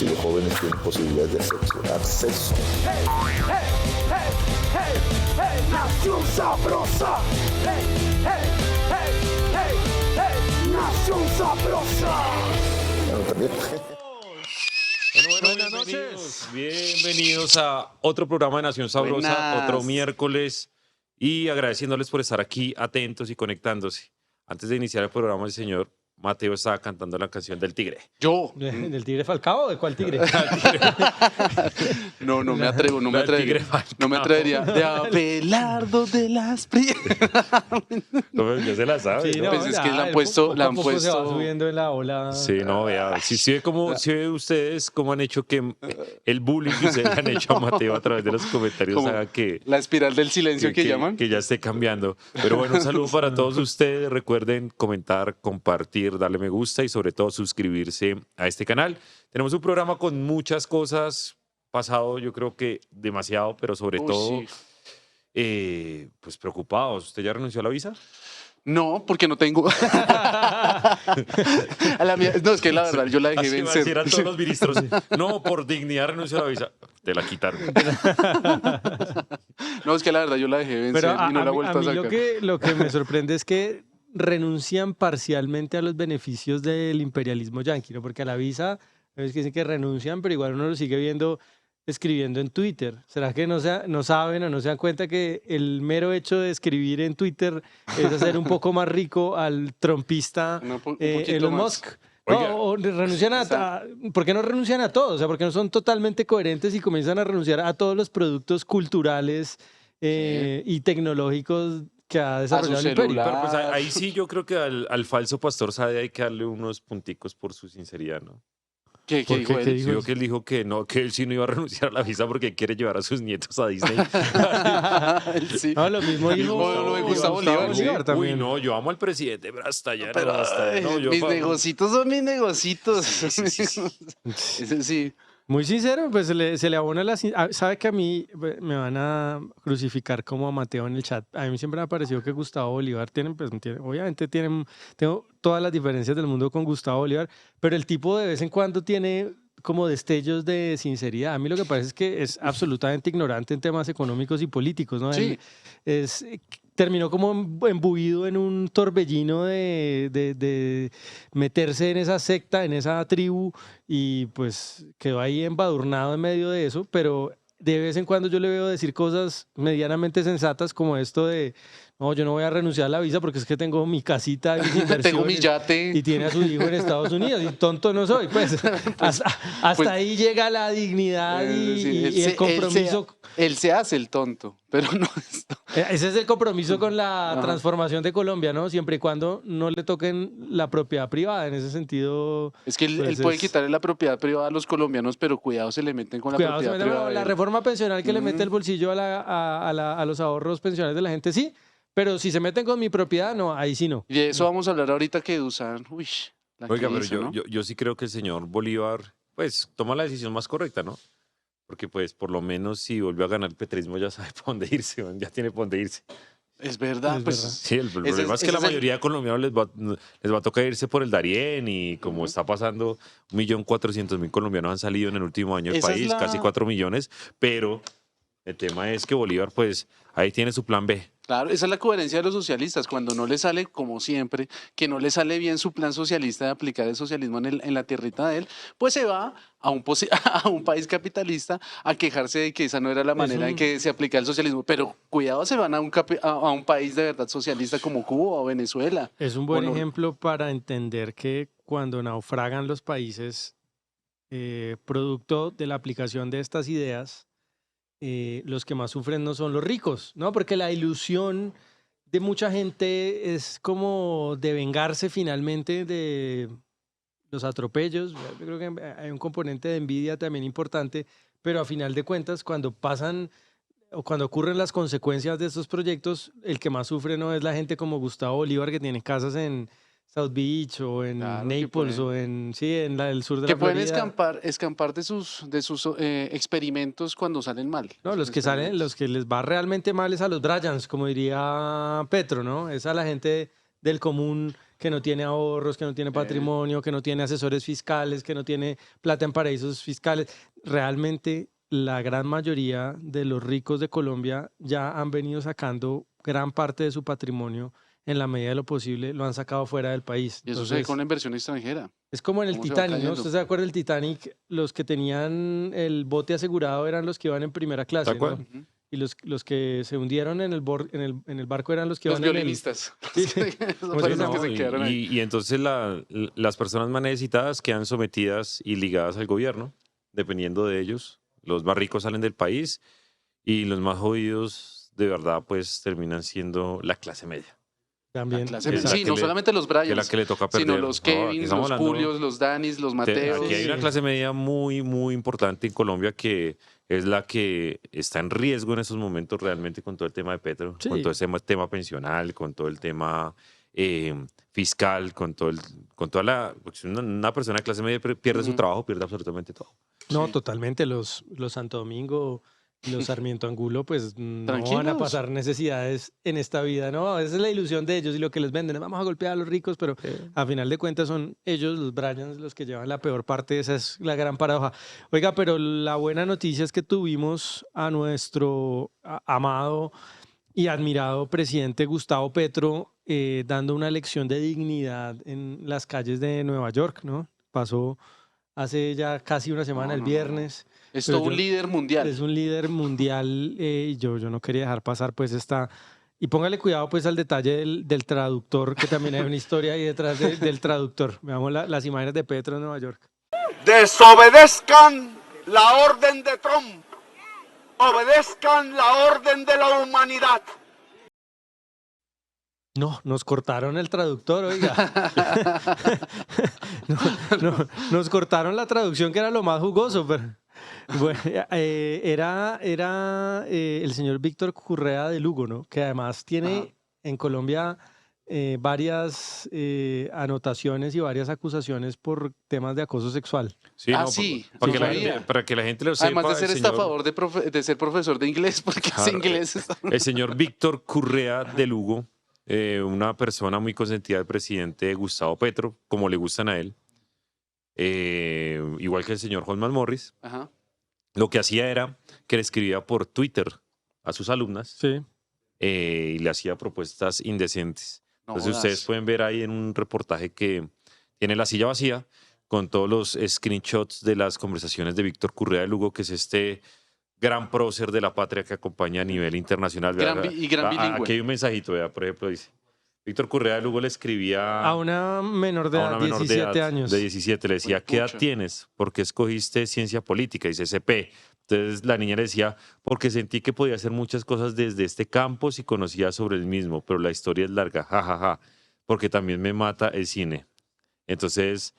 si los jóvenes tienen posibilidades de acceso. Hey, hey, hey, hey, hey, Nación Sabrosa. Hey, hey, hey, hey, hey, Nación Sabrosa. Bueno, también. Buenas noches. Bienvenidos a otro programa de Nación Sabrosa, Buenas. otro miércoles, y agradeciéndoles por estar aquí atentos y conectándose. Antes de iniciar el programa, el señor Mateo estaba cantando la canción del Tigre. Yo. ¿Del Tigre Falcao o de cuál Tigre? No me atrevo, no me Del Tigre atrevería. Falcao. No me atrevería. De Abelardo de las No, ya se la sabe, Sí, ¿no? Pues es que la han él puesto- poco la a han poco se va puesto- subiendo en la ola. Sí, no, vea. Si ve ustedes cómo han hecho que el bullying que ustedes han hecho a Mateo a través de los comentarios Como haga que la espiral del silencio que llaman. que ya esté cambiando. Pero bueno, un saludo para todos ustedes. Recuerden comentar, compartir, darle me gusta y sobre todo suscribirse a este canal. Tenemos un programa con muchas cosas. Pasado yo creo que demasiado, pero sobre Uy, todo sí. pues preocupados. ¿Usted ya renunció a la visa? No, porque no tengo. A la mía- No, es que la verdad, yo la dejé Así va a decir a vencer. todos los ministros. No, por dignidad renunció a la visa. Te la quitaron. No, es que la verdad, yo la dejé vencer Pero y no la he vuelto a mí sacar. lo que me sorprende es que renuncian parcialmente a los beneficios del imperialismo yanqui, ¿no? Porque a la visa es que dicen que renuncian, pero igual uno lo sigue viendo escribiendo en Twitter. ¿Será que no saben o no se dan cuenta que el mero hecho de escribir en Twitter es hacer un poco más rico al trompista Un poquito Elon más. Musk? Oiga. No, o renuncian ¿por qué no renuncian a todo? O sea, ¿por qué no son totalmente coherentes y comienzan a renunciar a todos los productos culturales y tecnológicos que ha desarrollado el imperio? celular. Pero pues ahí sí yo creo que al falso pastor Sade hay que darle unos punticos por su sinceridad, ¿no? ¿Qué ¿Por dijo qué? él? ¿Qué Sí, dijo? dijo que él dijo que no, que él sí no iba a renunciar a la visa porque quiere llevar a sus nietos a Disney. Él sí. No, lo mismo dijo Lo de Gustavo Bolívar, sí. también. Uy, no, yo amo al presidente, pero hasta allá Pero no, hasta allá no. Yo mis negocitos son mis negocitos. sí. Ese sí. Muy sincero, pues se le abona sabe que a mí me van a crucificar como a Mateo en el chat. A mí siempre me ha parecido que Gustavo Bolívar obviamente tengo todas las diferencias del mundo con Gustavo Bolívar, pero el tipo de vez en cuando tiene como destellos de sinceridad. A mí lo que parece es que es absolutamente ignorante en temas económicos y políticos, ¿no? Sí. Terminó como embuido en un torbellino de meterse en esa secta, en esa tribu, y pues quedó ahí embadurnado en medio de eso, pero de vez en cuando yo le veo decir cosas medianamente sensatas como esto de, no, yo no voy a renunciar a la visa porque es que tengo mi casita y mis Tengo mi inversiones yate. y tiene a su hijo en Estados Unidos, y tonto no soy, pues hasta pues, ahí llega la dignidad y el compromiso. Él se hace el tonto, pero no es Ese es el compromiso con la Ajá. transformación de Colombia, ¿no? Siempre y cuando no le toquen la propiedad privada. En ese sentido, Es que él, pues él puede es- quitarle la propiedad privada a los colombianos, pero cuidado, se le meten con la cuidado, propiedad se mete, privada. bueno, de la él. reforma pensional que le mete el bolsillo a los ahorros pensionales de la gente, sí. Pero si se meten con mi propiedad, no, ahí sí no. Y de eso vamos a hablar ahorita que Dusan. Uy, la que Oiga, pero hizo, ¿no? yo sí creo que el señor Bolívar, pues, toma la decisión más correcta, ¿no? Porque, pues, por lo menos si volvió a ganar el petrismo ya sabe para dónde irse, man, ya tiene para dónde irse. Es verdad, Es pues. verdad. Sí, el problema es que ese la es el- mayoría de colombianos les va a tocar irse por el Darién y como está pasando, 1.400.000 colombianos han salido en el último año del Esa es país, la- casi 4 millones, pero el tema es que Bolívar, pues, ahí tiene su plan B. Claro, esa es la coherencia de los socialistas. Cuando no le sale, como siempre, que no le sale bien su plan socialista de aplicar el socialismo en la tierrita de él, pues se va a a un país capitalista a quejarse de que esa no era la manera en que se aplica el socialismo. Pero cuidado, se van a un país de verdad socialista como Cuba o Venezuela. Es un buen ¿O no? ejemplo para entender que cuando naufragan los países, producto de la aplicación de estas ideas, los que más sufren no son los ricos, ¿no? Porque la ilusión de mucha gente es como de vengarse finalmente de los atropellos. Yo creo que hay un componente de envidia también importante, pero a final de cuentas, cuando pasan o cuando ocurren las consecuencias de estos proyectos, el que más sufre no es la gente como Gustavo Bolívar, que tiene casas en South Beach o en Claro, que Naples pueden- o en el sur de Que la pueden Florida. escampar de sus experimentos cuando salen mal. No, los Sus que salen, experimentos. los que les va realmente mal es a los Bryans, como diría Petro, ¿no? Es a la gente del común que no tiene ahorros, que no tiene patrimonio, que no tiene asesores fiscales, que no tiene plata en paraísos fiscales. Realmente la gran mayoría de los ricos de Colombia ya han venido sacando gran parte de su patrimonio en la medida de lo posible, lo han sacado fuera del país. Y eso se ve con la inversión extranjera. Es como en el ¿Cómo se va Titanic, ¿no? cayendo? ¿Usted se acuerda del Titanic? Los que tenían el bote asegurado eran los que iban en primera clase, Tal cual. ¿no? Y los que se hundieron en el barco eran los que Los iban violinistas. Sí. Esos Pues fueron sí, los que No, se quedaron ahí. y entonces las personas más necesitadas quedan sometidas y ligadas al gobierno, dependiendo de ellos. Los más ricos salen del país y los más jodidos, de verdad, pues terminan siendo la clase media, También. Clase que es media. la Sí, que no le- solamente los que es la Bryans, que le toca perder. sino los No, aquí Kevins, estamos los hablando- Julios, los Danis, los Mateos. Aquí hay una clase media muy, muy importante en Colombia que es la que está en riesgo en estos momentos realmente con todo el tema de Petro, Sí. con todo ese tema pensional, con todo el tema fiscal, con toda la... porque si una persona de clase media pierde su Ujú. trabajo, pierde absolutamente todo. No, Sí. totalmente. Los Santo Domingo, los Sarmiento Angulo, pues no van a Tranquilos. pasar necesidades en esta vida, ¿no? Esa es la ilusión de ellos y lo que les venden. Vamos a golpear a los ricos, pero a final de cuentas son ellos, los Bryans, los que llevan la peor parte. Esa es la gran paradoja. Oiga, pero la buena noticia es que tuvimos a nuestro amado y admirado presidente Gustavo Petro dando una lección de dignidad en las calles de Nueva York, ¿no? Pasó hace ya casi una semana, No, el no, no, no. viernes. Es Pero todo un yo- líder mundial. Es un líder mundial y yo no quería dejar pasar pues esta... Y póngale cuidado pues al detalle del traductor, que también hay una historia ahí detrás del traductor. Veamos las imágenes de Petro en Nueva York. Desobedezcan la orden de Trump. Obedezcan la orden de la humanidad. No, nos cortaron el traductor, oiga. Nos cortaron la traducción, que era lo más jugoso, pero... Bueno, era el señor Víctor Correa de Lugo, ¿no? Que además tiene Ajá. en Colombia varias anotaciones y varias acusaciones por temas de acoso sexual. Sí, Ah, no, sí, para, no que la sabía. gente, para que la gente lo sepa. Además de ser el señor- estafador de ser profesor de inglés, porque Claro, es inglés. El señor Víctor Correa de Lugo, una persona muy consentida del presidente Gustavo Petro, como le gustan a él, igual que el señor Holman Morris, Ajá. lo que hacía era que le escribía por Twitter a sus alumnas Sí. y le hacía propuestas indecentes. No Entonces jodas. ustedes pueden ver ahí en un reportaje que tiene La Silla Vacía con todos los screenshots de las conversaciones de Víctor Correa de Lugo, que es este gran prócer de la patria que acompaña a nivel internacional. Vea, Gran y gran bilingüe. Aquí hay un mensajito, vea, por ejemplo, dice, Víctor Correa de Lugo le escribía A una menor de a edad, una menor 17 de edad, años. de 17, le decía, Uy, ¿qué edad pucha. tienes? ¿Por qué escogiste ciencia política? Dice CP. Entonces la niña le decía, porque sentí que podía hacer muchas cosas desde este campo si conocía sobre el mismo, pero la historia es larga, jajaja, porque también me mata el cine. Entonces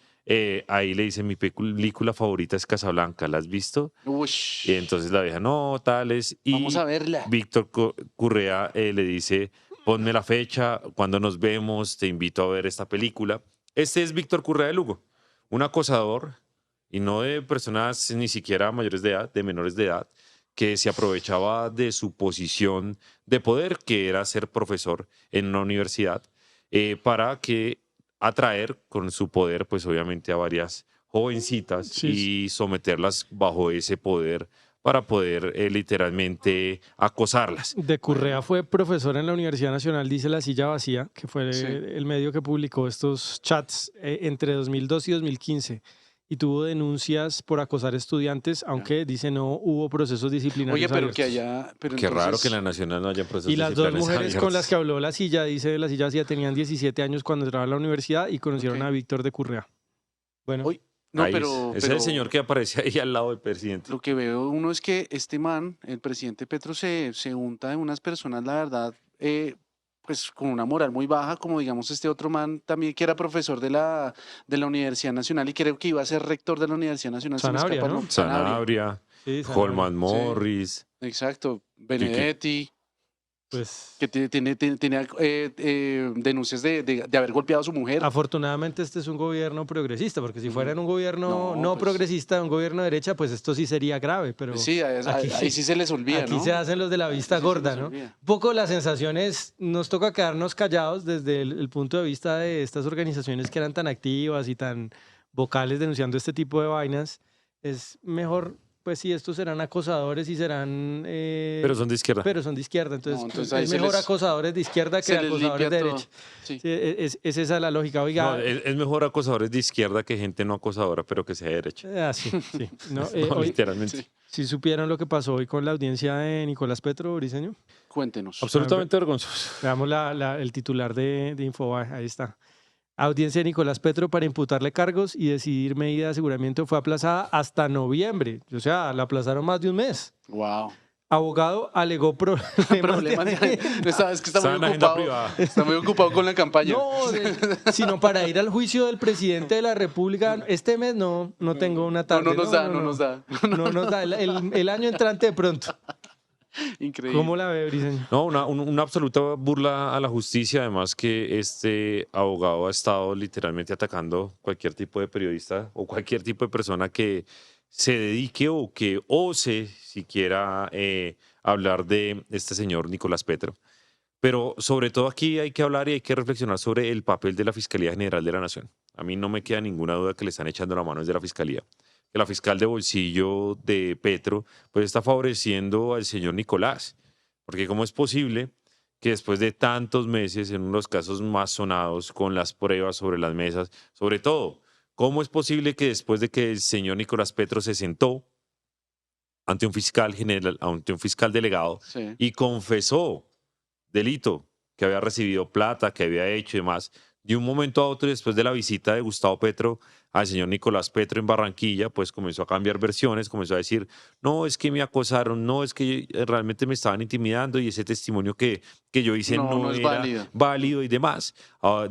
ahí le dice, mi película favorita es Casablanca, ¿la has visto? Ush. Y entonces la vieja, no, tales. Y Vamos a verla. Víctor Correa le dice, ponme la fecha, cuando nos vemos, te invito a ver esta película. Este es Víctor Correa de Lugo, un acosador, y no de personas ni siquiera mayores de edad, de menores de edad, que se aprovechaba de su posición de poder, que era ser profesor en una universidad, para que atraer con su poder, pues obviamente a varias jovencitas Sí, y someterlas bajo ese poder para poder literalmente acosarlas. De Correa fue profesor en la Universidad Nacional, dice La Silla Vacía, que fue Sí. el medio que publicó estos chats entre 2002 y 2015. Y tuvo denuncias por acosar estudiantes, aunque dice no hubo procesos disciplinarios. Oye, pero abiertos. que allá. Pero Qué raro entonces- que en la Nacional no haya procesos Y las dos disciplinarios mujeres con las que abiertos. habló La Silla, dice La Silla Vacía, tenían 17 años cuando entraban a la universidad y conocieron Ok. a Víctor de Correa. Bueno, Oye, no, Ahí pero. es. Ese es pero el señor que aparece ahí al lado del presidente. Lo que veo uno es que este man, el presidente Petro, se unta de unas personas, la verdad, pues con una moral muy baja, como digamos este otro man también que era profesor de la Universidad Nacional y creo que iba a ser rector de la Universidad Nacional. se me Sanabria, escapa el ¿no? nombre. Sanabria. Sanabria, sí, Sanabria. Holman Morris. Exacto. Benedetti. Pues que tiene denuncias de haber golpeado a su mujer. afortunadamente este es un gobierno progresista, porque si fuera en un gobierno no pues, progresista, un gobierno de derecha, pues esto sí sería grave, pero sí, ahí sí se les olvida, aquí ¿no? se hacen los de la vista sí se gorda, les ¿no? olvida. Un poco la sensación es, nos toca quedarnos callados desde el punto de vista de estas organizaciones que eran tan activas y tan vocales denunciando este tipo de vainas. Es mejor, pues si estos serán acosadores y serán... Pero son de izquierda. Pero son de izquierda, entonces, No, entonces ahí es se mejor les- acosadores de izquierda que se les acosadores de limpia todo. derecha. Sí. Sí, es esa la lógica. Oiga, No, es mejor acosadores de izquierda que gente no acosadora, pero que sea de derecha. sí, sí. No, No, hoy, literalmente. sí. ¿sí supieron lo que pasó hoy con la audiencia de Nicolás Petro, Briseño? Cuéntenos. Absolutamente vergonzoso. Veamos el titular de Infobae, ahí está. Audiencia de Nicolás Petro para imputarle cargos y decidir medida de aseguramiento fue aplazada hasta noviembre. O sea, la aplazaron más de un mes. Wow. Abogado alegó Problemas es que está Está muy en agenda ocupado. privada. Está muy ocupado con la campaña. No, sino para ir al juicio del presidente de la República. Este mes no tengo una tarde. No nos da. No nos da. El año entrante de pronto. Increíble. ¿Cómo la ve, Briseño? No, una absoluta burla a la justicia, además que este abogado ha estado literalmente atacando cualquier tipo de periodista o cualquier tipo de persona que se dedique o que ose siquiera hablar de este señor Nicolás Petro. Pero sobre todo aquí hay que hablar y hay que reflexionar sobre el papel de la Fiscalía General de la Nación. A mí no me queda ninguna duda que le están echando la mano desde la Fiscalía. Que la fiscal de bolsillo de Petro pues está favoreciendo al señor Nicolás. Porque ¿cómo es posible que después de tantos meses, en uno de los casos más sonados, con las pruebas sobre las mesas, sobre todo, cómo es posible que después de que el señor Nicolás Petro se sentó ante un fiscal general, ante un fiscal delegado Sí. y confesó delito, que había recibido plata, que había hecho y demás, de un momento a otro, y después de la visita de Gustavo Petro al señor Nicolás Petro en Barranquilla, pues comenzó a cambiar versiones, comenzó a decir, no, es que me acosaron, no, es que realmente me estaban intimidando y ese testimonio que yo hice No es era válido. válido y demás.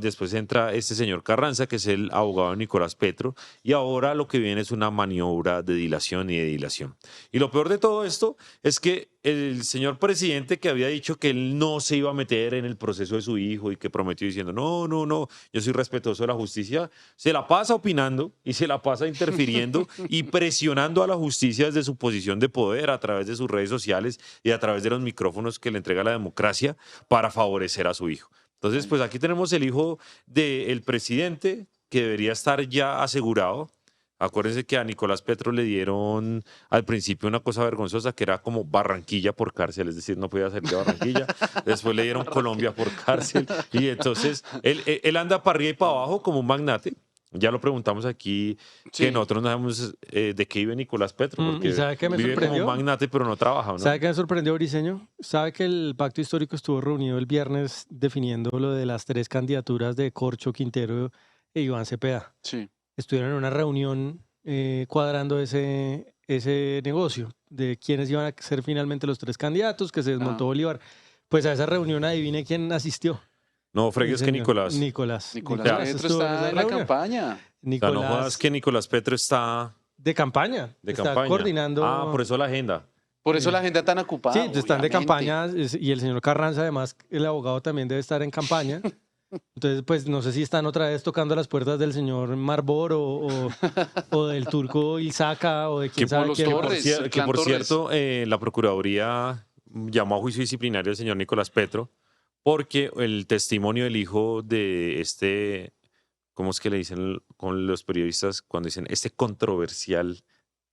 Después entra este señor Carranza, que es el abogado de Nicolás Petro, y ahora lo que viene es una maniobra de dilación y de dilación. Y lo peor de todo esto es que el señor presidente, que había dicho que él no se iba a meter en el proceso de su hijo y que prometió diciendo, no, yo soy respetuoso de la justicia, se la pasa opinando y se la pasa interfiriendo y presionando a la justicia desde su posición de poder a través de sus redes sociales y a través de los micrófonos que le entrega la democracia para favorecer a su hijo. Entonces, pues aquí tenemos el hijo del presidente que debería estar ya asegurado. Acuérdense que a Nicolás Petro le dieron al principio una cosa vergonzosa que era como Barranquilla por cárcel, es decir, no podía salir de Barranquilla. Después le dieron Colombia por cárcel y entonces él anda para arriba y para abajo como un magnate. Ya lo preguntamos aquí, Sí. que nosotros no sabemos de qué vive Nicolás Petro, porque ¿y sabe qué me vive como sorprendió? un magnate pero no trabaja, ¿no? ¿Sabe qué me sorprendió, Briseño? ¿Sabe que el pacto histórico estuvo reunido el viernes definiendo lo de las 3 candidaturas de Corcho, Quintero e Iván Cepeda? Sí. Estuvieron en una reunión cuadrando ese negocio de quiénes iban a ser finalmente los 3 candidatos, que se desmontó Ah. Bolívar. Pues a esa reunión adivine quién asistió. No fregues El que señor Nicolás. Nicolás Nicolás Petro estuvo está esa en la reunión. campaña. O sea, no Nicolás jodas que Nicolás Petro está de campaña. de está campaña. coordinando. Ah, por eso la agenda. Por eso la gente tan ocupada. Sí, están de obviamente. campaña y el señor Carranza, además, el abogado también debe estar en campaña. Entonces, pues no sé si están otra vez tocando las puertas del señor Marbor o del turco Ilzaca o de quién por sabe los quién. Torres. el Que clan por Torres. cierto, la Procuraduría llamó a juicio disciplinario al señor Nicolás Petro porque el testimonio del hijo de este, ¿cómo es que le dicen con los periodistas cuando dicen este controversial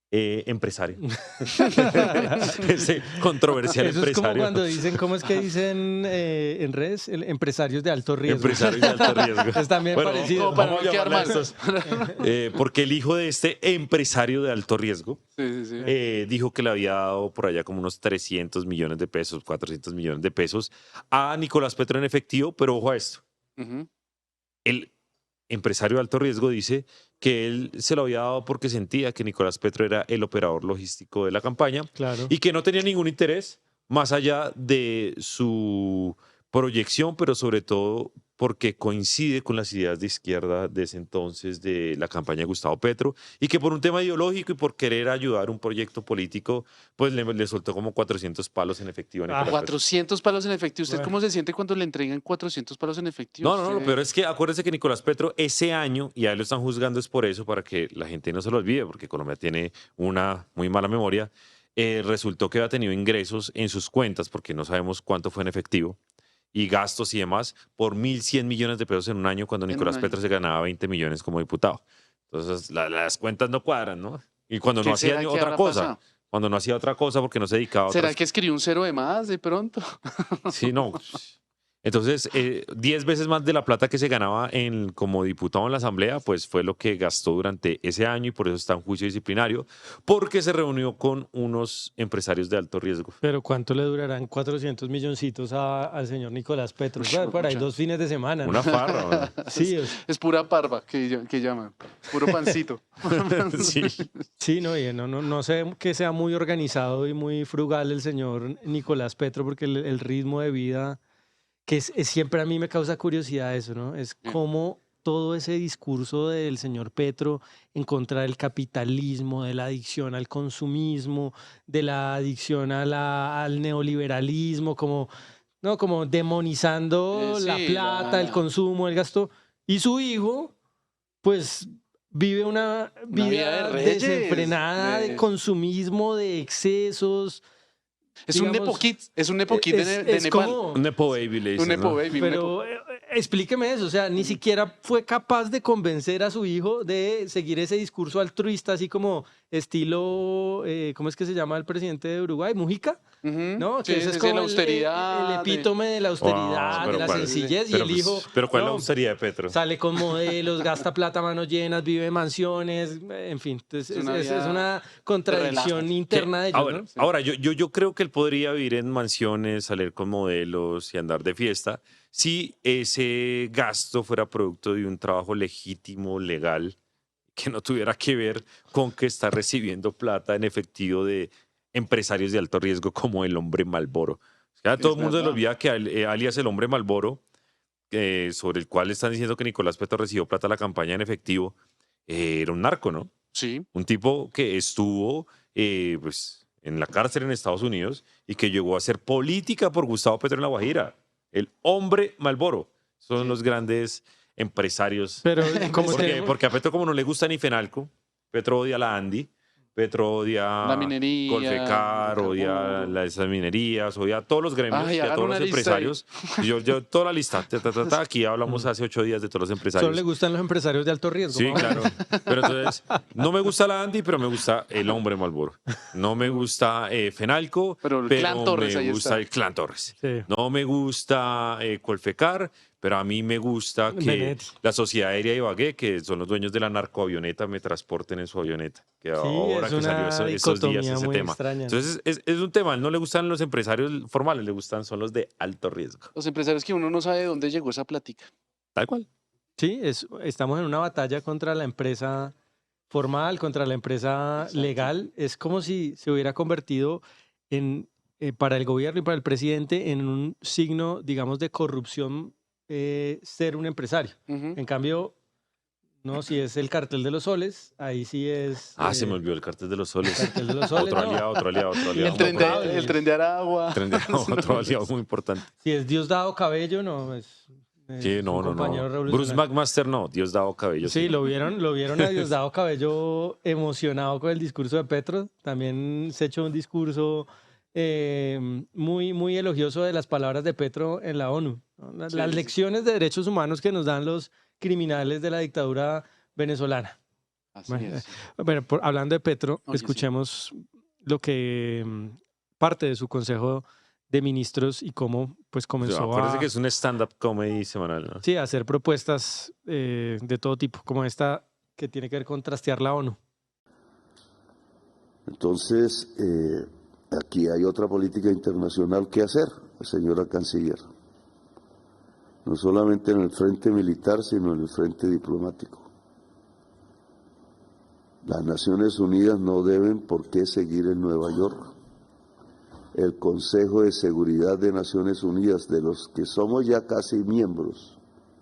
empresario? Ese controversial Eso es como empresario. cuando dicen, ¿cómo es que dicen en redes? Empresarios de alto riesgo. Empresario de alto riesgo. Es también Bueno, parecido. como para vamos no a quedar llamarle a mal. estos, porque el hijo de este empresario de alto riesgo Sí. dijo que le había dado por allá como unos 300 millones de pesos, 400 millones de pesos a Nicolás Petro en efectivo, pero ojo a esto, Ujú. el empresario de alto riesgo dice que él se lo había dado porque sentía que Nicolás Petro era el operador logístico de la campaña Claro. y que no tenía ningún interés más allá de su proyección, pero sobre todo porque coincide con las ideas de izquierda de ese entonces de la campaña de Gustavo Petro y que por un tema ideológico y por querer ayudar un proyecto político, pues le soltó como 400 palos en efectivo a Nicolás Petro. 400 palos en efectivo. ¿Usted Bueno. cómo se siente cuando le entregan 400 palos en efectivo? No, lo peor es que acuérdese que Nicolás Petro ese año, y a él lo están juzgando es por eso, para que la gente no se lo olvide, porque Colombia tiene una muy mala memoria, resultó que había tenido ingresos en sus cuentas, porque no sabemos cuánto fue en efectivo, y gastos y demás, por 1.100 millones de pesos en un año, cuando En un Nicolás año. Petro se ganaba 20 millones como diputado. Entonces, las cuentas no cuadran, ¿no? Y cuando no ¿Qué será hacía que otra habrá cosa, pasado? cuando no hacía otra cosa porque no se dedicaba a ¿Será otras que escribió un cero de más de pronto? Sí, no. Entonces, 10 veces más de la plata que se ganaba como diputado en la Asamblea, pues fue lo que gastó durante ese año y por eso está en juicio disciplinario, porque se reunió con unos empresarios de alto riesgo. Pero ¿cuánto le durarán 400 milloncitos al señor Nicolás Petro? Bueno, por ahí mucha. 2 fines de semana, ¿no? Una farra. Sí, Es pura parva que llaman. Puro pancito. Sí. sí, no, y no sé que sea muy organizado y muy frugal el señor Nicolás Petro, porque el ritmo de vida, que es siempre a mí me causa curiosidad eso, ¿no? Es cómo todo ese discurso del señor Petro en contra del capitalismo, de la adicción al consumismo, de la adicción al neoliberalismo, como demonizando Sí, la plata, el consumo, el gasto. Y su hijo, pues vive una vida vida de reyes, desenfrenada de consumismo, de excesos. Es un digamos, Nepo Kid. Es un Nepo Kid de es Nepal. como- Un Nepo Baby le dicen, Un Nepo ¿no? Baby. un Pero explíqueme eso, o sea, ni siquiera fue capaz de convencer a su hijo de seguir ese discurso altruista, así como estilo, ¿cómo es que se llama el presidente de Uruguay? ¿Mujica? Ujú. ¿No? Sí, Que ese sí, es sí, como la el austeridad. epítome de la austeridad, pero de la ¿cuál? sencillez, y Pero, el pues, hijo pero ¿cuál es la no, austeridad de Petro? sale con modelos, gasta plata a manos llenas, vive en mansiones, en fin, entonces Es una es vida una contradicción relajo. interna de ellos, Ahora, ¿no? ahora yo creo que él podría vivir en mansiones, salir con modelos y andar de fiesta si ese gasto fuera producto de un trabajo legítimo, legal, que no tuviera que ver con que está recibiendo plata en efectivo de empresarios de alto riesgo como el hombre Malboro. O sea, todo el mundo se le verdad. olvida que alias el hombre Malboro, sobre el cual están diciendo que Nicolás Petro recibió plata a la campaña en efectivo, era un narco, ¿no? Sí. Un tipo que estuvo pues, en la cárcel en Estados Unidos y que llegó a hacer política por Gustavo Petro en La Guajira. El hombre Malboro. Son los grandes empresarios. Pero como Porque a Petro como no le gusta ni Fenalco, Petro odia a la Andy, Petro odia La minería, Colfecar, el odia carburo. esas minerías, odia a todos los gremios Ay, y a hagan todos una los lista ahí. empresarios. Y yo toda la lista. Aquí hablamos hace 8 días de todos los empresarios. solo le gustan los empresarios de alto riesgo. Sí, ¿no? claro. Pero entonces, no me gusta la Andy, pero me gusta el hombre Malboro. No me gusta Fenalco, Pero el Clan Torres, me ahí gusta está. el Clan Torres. Sí. No me gusta Colfecar, pero a mí me gusta que Benedetti. la Sociedad Aérea de Ibagué, que son los dueños de la narcoavioneta, me transporten en su avioneta. Que ahora es que salió una esos días dicotomía ese muy tema. extraña. Entonces, es un tema. No le gustan los empresarios formales, le gustan son los de alto riesgo. Los empresarios que uno no sabe de dónde llegó esa plática. Tal cual. Sí, estamos en una batalla contra la empresa formal, contra la empresa Exacto. legal. Es como si se hubiera convertido en, para el gobierno y para el presidente en un signo, digamos, de corrupción ser un empresario. Ujú. En cambio, no, si es el cartel de los soles, ahí sí es... Se me olvidó el cartel de los soles. cartel de los soles, Otro no. aliado, otro aliado, otro aliado. El tren de, Cables. el tren de Aragua. Otro aliado muy importante. Si es Diosdado Cabello, no, es Sí, no, un no, compañero no. Bruce revolucionario. McMaster no, Diosdado Cabello. Sí, lo vieron a Diosdado Cabello emocionado con el discurso de Petro. También se echó un discurso muy, muy elogioso de las palabras de Petro en la ONU, ¿no? Las Sí, sí. lecciones de derechos humanos que nos dan los criminales de la dictadura venezolana. Así Bueno, es. Bueno, hablando de Petro, Oye, sí. escuchemos lo que parte de su consejo de ministros y cómo pues comenzó Acuérdense a... que es un stand-up comedy semanal, ¿no? Sí, hacer propuestas de todo tipo, como esta que tiene que ver con trastear la ONU. Entonces, aquí hay otra política internacional que hacer, señora canciller. No solamente en el frente militar, sino en el frente diplomático. Las Naciones Unidas no deben por qué seguir en Nueva York. El Consejo de Seguridad de Naciones Unidas, de los que somos ya casi miembros,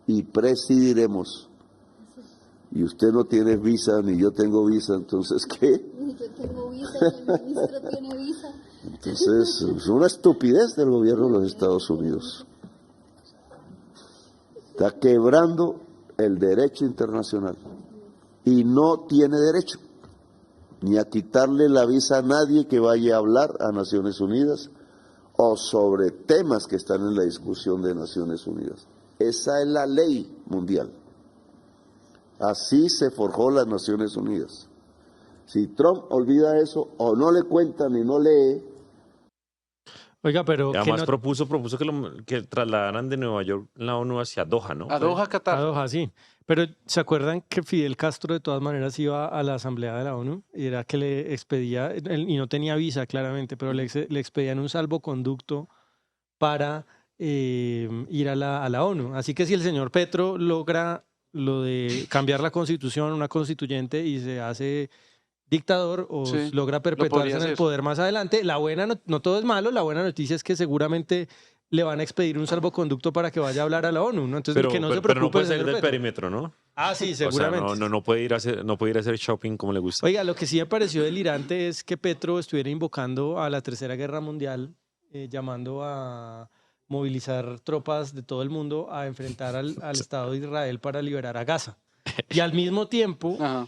y presidiremos. Y usted no tiene visa, ni yo tengo visa, entonces, ¿qué? Ni yo tengo visa, ni el ministro tiene visa. Entonces, es una estupidez del gobierno de los Estados Unidos. Está quebrando el derecho internacional y no tiene derecho ni a quitarle la visa a nadie que vaya a hablar a Naciones Unidas o sobre temas que están en la discusión de Naciones Unidas. Esa es la ley mundial. Así se forjó las Naciones Unidas. Si Trump olvida eso o no le cuenta ni no lee. Oiga, pero Y además propuso que trasladaran de Nueva York la ONU hacia Doha, ¿no? A Doha, Qatar. A Doha, sí. Pero ¿se acuerdan que Fidel Castro de todas maneras iba a la Asamblea de la ONU? Y era que le expedía, y no tenía visa claramente, pero le expedían un salvoconducto para ir a la ONU. Así que si el señor Petro logra lo de cambiar la constitución, una constituyente, y se hace dictador o Sí, logra lo perpetuarse podría en el hacer. poder más adelante, la buena no todo es malo, la buena noticia es que seguramente le van a expedir un salvoconducto para que vaya a hablar a la ONU, ¿no? Entonces, que no se pero no preocupe puede el salir señor del Petro. perímetro, ¿no? Ah, sí, O sea, seguramente. no puede ir a hacer shopping como le gusta. Oiga, lo que sí me pareció delirante es que Petro estuviera invocando a la Tercera Guerra Mundial, llamando a movilizar tropas de todo el mundo a enfrentar al Estado de Israel para liberar a Gaza. Y al mismo tiempo, Ajá.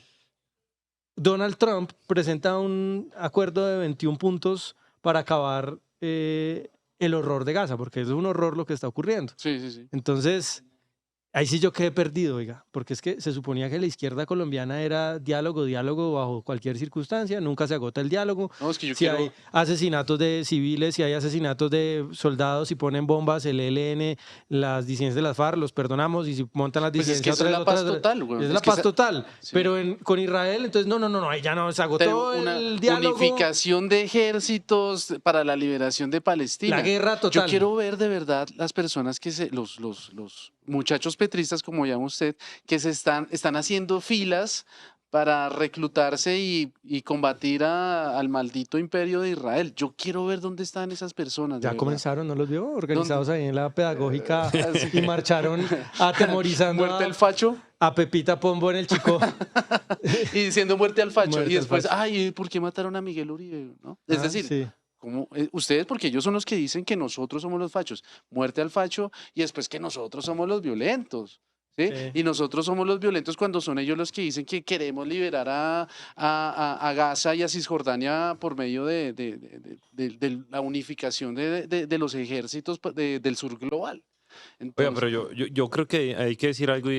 Donald Trump presenta un acuerdo de 21 puntos para acabar el horror de Gaza, porque es un horror lo que está ocurriendo. Sí, sí, sí. Entonces, ahí sí yo quedé perdido, oiga, porque es que se suponía que la izquierda colombiana era diálogo bajo cualquier circunstancia, nunca se agota el diálogo. No, es que yo Si quiero... hay asesinatos de civiles, si hay asesinatos de soldados, si ponen bombas, el ELN, las disidencias de las FARC, los perdonamos, y si montan las Pues es disidencias que eso es la paz total, güey. es Es la que paz esa- total. Sí. Pero con Israel, entonces, no, ahí ya no se agotó Tenemos una el diálogo. unificación de ejércitos para la liberación de Palestina. La guerra total. Yo quiero ver de verdad las personas los muchachos petristas, como llama usted, que están haciendo filas para reclutarse y combatir al maldito imperio de Israel. Yo quiero ver dónde están esas personas. de Ya verdad. comenzaron, ¿no los vio? Organizados ahí en la pedagógica sí. y marcharon atemorizando Muerte al facho a Pepita Pombo en el Chico. y diciendo muerte al facho. Muerte Y al después, facho. ay, ¿por qué mataron a Miguel Uribe? ¿No? Es Ah, decir, sí. como ustedes, porque ellos son los que dicen que nosotros somos los fachos, muerte al facho, y después que nosotros somos los violentos. ¿Sí? Sí. Y nosotros somos los violentos cuando son ellos los que dicen que queremos liberar a Gaza y a Cisjordania por medio de la unificación de los ejércitos del sur global. Oiga, Entonces, pero yo creo que hay que decir algo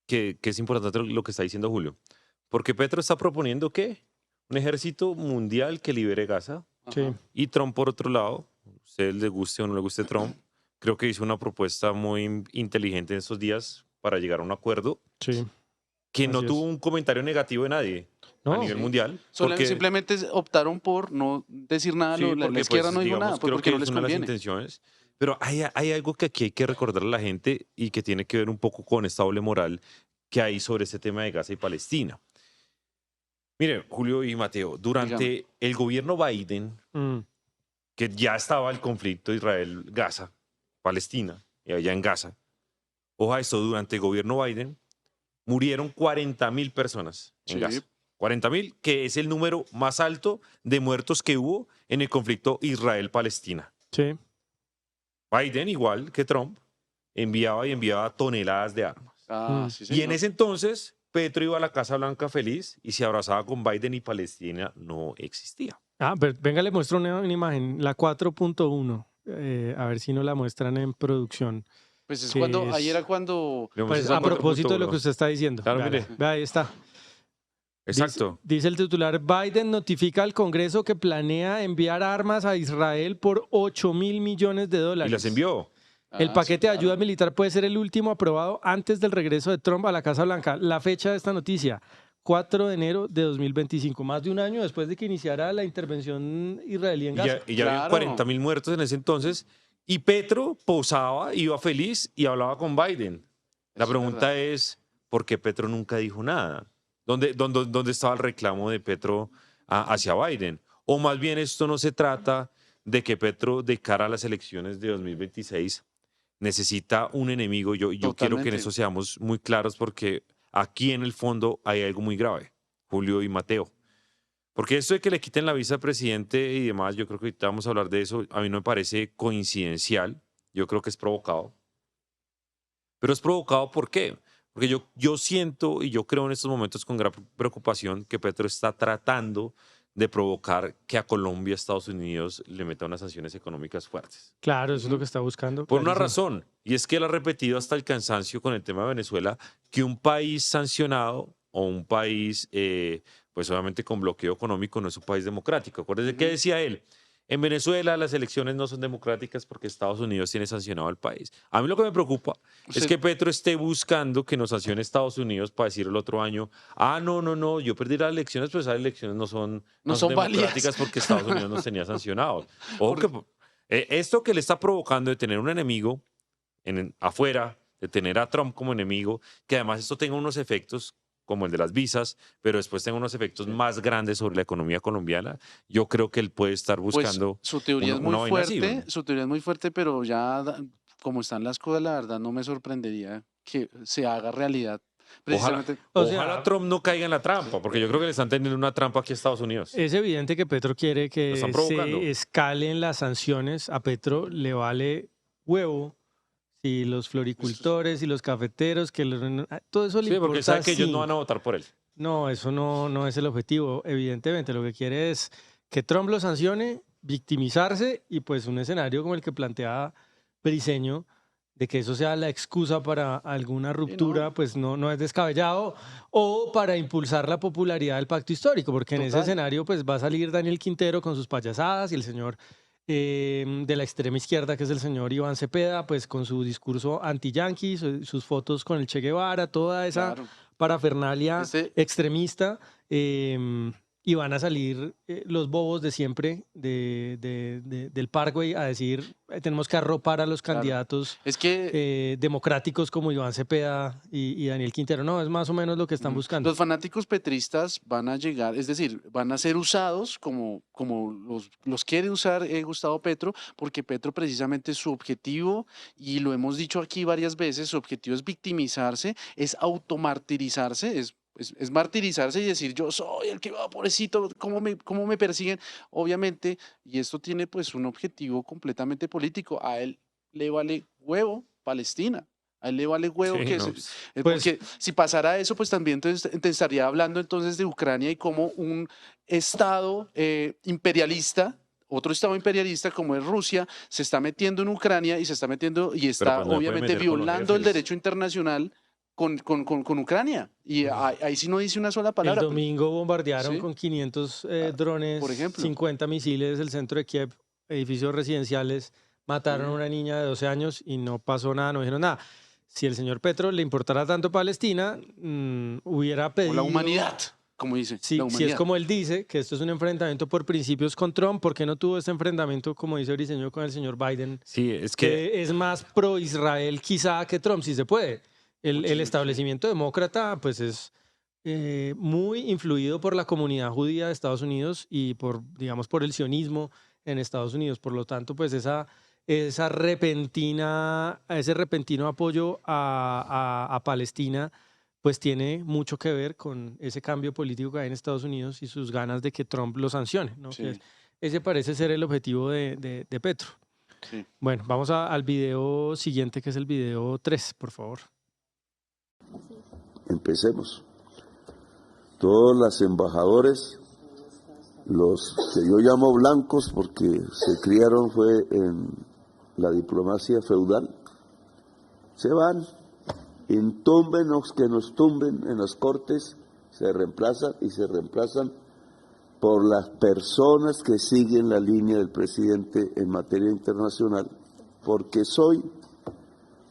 que es importante lo que está diciendo Julio. Porque Petro está proponiendo ¿qué? Un ejército mundial que libere Gaza. Sí. ajá. Y Trump, por otro lado, a usted le guste o no le guste Trump, creo que hizo una propuesta muy inteligente en estos días para llegar a un acuerdo Sí. que no Así es. tuvo un comentario negativo de nadie a No, nivel sí. mundial. Simplemente optaron por no decir nada, Sí, la porque, izquierda pues, no dijo digamos, nada, pues, creo porque que no es les una de las conviene. intenciones. Pero hay algo que aquí hay que recordarle a la gente y que tiene que ver un poco con esta doble moral que hay sobre este tema de Gaza y Palestina. Mire, Julio y Mateo, durante Dígame. el gobierno Biden, Mm, que ya estaba el conflicto Israel-Gaza, Palestina, y allá en Gaza, ojo a esto, durante el gobierno Biden murieron 40.000 personas en Sí. Gaza. 40.000, que es el número más alto de muertos que hubo en el conflicto Israel-Palestina. sí. Biden, igual que Trump, enviaba toneladas de armas. Ah, Mm. sí, Y en señor. ese entonces, Petro iba a la Casa Blanca feliz y se abrazaba con Biden y Palestina no existía. Ah, pero venga, le muestro una imagen, la 4.1. A ver si nos la muestran en producción. Pues es que cuando, ahí es- era cuando... Vemos Pues esa a propósito de lo 4.1. que usted está diciendo. Claro, Vea, mire. vea, ahí está. Exacto. Dice el titular, Biden notifica al Congreso que planea enviar armas a Israel por $8.000 millones. Y las envió. El Ah, paquete sí, de ayuda claro. militar puede ser el último aprobado antes del regreso de Trump a la Casa Blanca. La fecha de esta noticia, 4 de enero de 2025, más de un año después de que iniciara la intervención israelí en Y Gaza. ya había Claro. 40.000 muertos en ese entonces. Y Petro posaba, iba feliz y hablaba con Biden. La Eso es pregunta verdad. es, ¿por qué Petro nunca dijo nada? ¿Dónde estaba el reclamo de Petro hacia Biden? O más bien esto no se trata de que Petro, de cara a las elecciones de 2026, necesita un enemigo. Yo quiero que en Totalmente. eso seamos muy claros porque aquí en el fondo hay algo muy grave, Julio y Mateo. Porque esto de que le quiten la visa al presidente y demás, yo creo que ahorita vamos a hablar de eso, a mí no me parece coincidencial, yo creo que es provocado. Pero es provocado ¿por qué? Porque yo siento y yo creo en estos momentos con gran preocupación que Petro está tratando de provocar que a Colombia, Estados Unidos le meta unas sanciones económicas fuertes. Claro, eso es lo que está buscando. Por una clarísimo. razón, y es que él ha repetido hasta el cansancio con el tema de Venezuela que un país sancionado o un país, pues obviamente con bloqueo económico, no es un país democrático. Acuérdense que decía él, en Venezuela las elecciones no son democráticas porque Estados Unidos tiene sancionado al país. A mí lo que me preocupa es Usted- que Petro esté buscando que nos sancione Estados Unidos para decir el otro año, no, yo perdí las elecciones, pero esas elecciones no son son válidas. democráticas porque Estados Unidos nos tenía sancionados. Ojo que esto que le está provocando de tener un enemigo afuera, de tener a Trump como enemigo, que además esto tenga unos efectos como el de las visas, pero después tenga unos efectos más grandes sobre la economía colombiana, yo creo que él puede estar Pues buscando su teoría es una muy vaina así, fuerte, ¿no? su teoría es muy fuerte, pero ya como están las cosas, la verdad no me sorprendería que se haga realidad. Ojalá, Precisamente, O sea, ojalá Trump no caiga en la trampa, porque yo creo que le están teniendo una trampa aquí a Estados Unidos. es evidente que Petro quiere Lo están que provocando. se escalen las sanciones. A Petro le vale huevo si los floricultores y los cafeteros, todo eso le Sí, porque sabe importa que ellos no cinco. van a votar por él. No, eso no es el objetivo. Evidentemente, lo que quiere es que Trump lo sancione, victimizarse y pues un escenario como el que plantea Briceño, de que eso sea la excusa para alguna ruptura, pues no es descabellado, o para impulsar la popularidad del pacto histórico, porque en ese Total. escenario pues va a salir Daniel Quintero con sus payasadas y el señor de la extrema izquierda, que es el señor Iván Cepeda, pues con su discurso anti-yanqui, sus fotos con el Che Guevara, toda esa claro. parafernalia Este- extremista, y van a salir los bobos de siempre del Parkway a decir tenemos que arropar a los Claro. candidatos Es que democráticos como Iván Cepeda y Daniel Quintero. No, es más o menos lo que están buscando. los fanáticos petristas van a llegar, es decir, van a ser usados como los quiere usar Gustavo Petro, porque Petro precisamente su objetivo, y lo hemos dicho aquí varias veces, su objetivo es victimizarse, es automartirizarse, es martirizarse y decir yo soy el que va, pobrecito, cómo me persiguen, obviamente, y esto tiene pues un objetivo completamente político, a él le vale huevo Palestina. A él le vale huevo Sí, que no, se- pues- porque si pasara eso, pues también te estaría hablando entonces de Ucrania y como un estado imperialista, otro estado imperialista como es Rusia, se está metiendo en Ucrania y se está metiendo y está pues no puede obviamente meter con los violando el jefes. derecho internacional con Ucrania. Y ahí sí no dice una sola El palabra. domingo bombardearon Sí. con 500 drones, por ejemplo. 50 misiles el centro de Kiev, edificios residenciales, mataron a una niña de 12 años y no pasó nada, no dijeron nada. Si el señor Petro le importara tanto Palestina, hubiera O pedido... la humanidad, como dice. Sí, la si es humanidad. como él dice, que esto es un enfrentamiento por principios con Trump, ¿por qué no tuvo este enfrentamiento, como dice Briceño, con el señor Biden? Sí, es que Que es más pro-Israel quizá que Trump, si se puede. El establecimiento demócrata pues es muy influido por la comunidad judía de Estados Unidos y por, digamos, por el sionismo en Estados Unidos. Por lo tanto, pues ese repentino apoyo a Palestina pues tiene mucho que ver con ese cambio político que hay en Estados Unidos y sus ganas de que Trump lo sancione, ¿no? Sí. Que ese parece ser el objetivo de Petro. Sí. Bueno, vamos al video siguiente, que es el video 3, por favor. Empecemos. Todos los embajadores, los que yo llamo blancos porque se criaron fue en la diplomacia feudal, se van, intúmbenos que nos tumben en las cortes, se reemplazan y se reemplazan por las personas que siguen la línea del presidente en materia internacional, porque soy,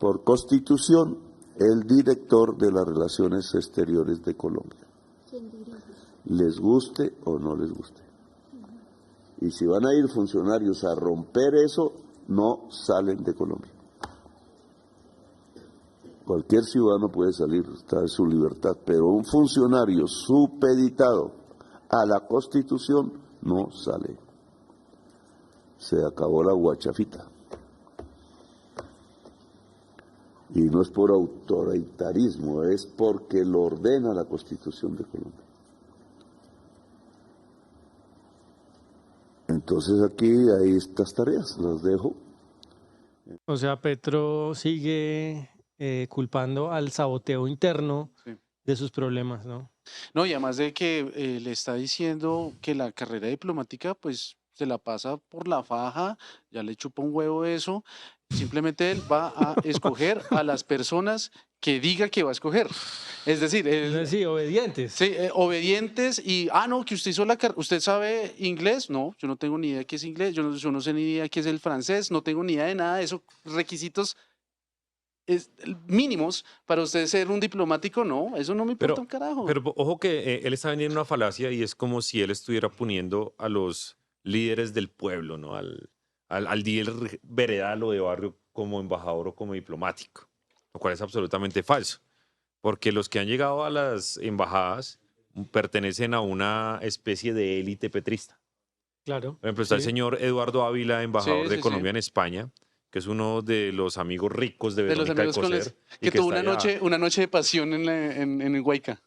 por constitución, el director de las relaciones exteriores de Colombia. ¿Quién dirige? Les guste o no les guste. Y si van a ir funcionarios a romper eso, no salen de Colombia. Cualquier ciudadano puede salir, está en su libertad, pero un funcionario supeditado a la Constitución no sale. Se acabó la guachafita. Y no es por autoritarismo, es porque lo ordena la Constitución de Colombia. Entonces aquí hay estas tareas, las dejo. O sea, Petro sigue culpando al saboteo interno Sí. de sus problemas, ¿no? No, y además de que le está diciendo que la carrera diplomática, pues se la pasa por la faja, ya le chupa un huevo eso. Simplemente él va a escoger a las personas que diga que va a escoger. Es decir, él, Sí, obedientes. sí, obedientes y, no, que usted hizo ¿usted sabe inglés? No, yo no tengo ni idea qué es inglés, yo no sé ni idea qué es el francés, no tengo ni idea de nada de esos requisitos mínimos para usted ser un diplomático. No, eso no me importa un carajo. Pero ojo que él está vendiendo una falacia y es como si él estuviera poniendo a los líderes del pueblo, ¿no? Al líder veredal o de barrio como embajador o como diplomático, lo cual es absolutamente falso, porque los que han llegado a las embajadas pertenecen a una especie de élite petrista. Claro. Por ejemplo, está el sí. señor Eduardo Ávila, embajador Sí, de sí, Colombia sí. en España, que es uno de los amigos ricos de De los Verónica amigos con Alcocer, y que tuvo está allá. una noche de pasión en el Huayca.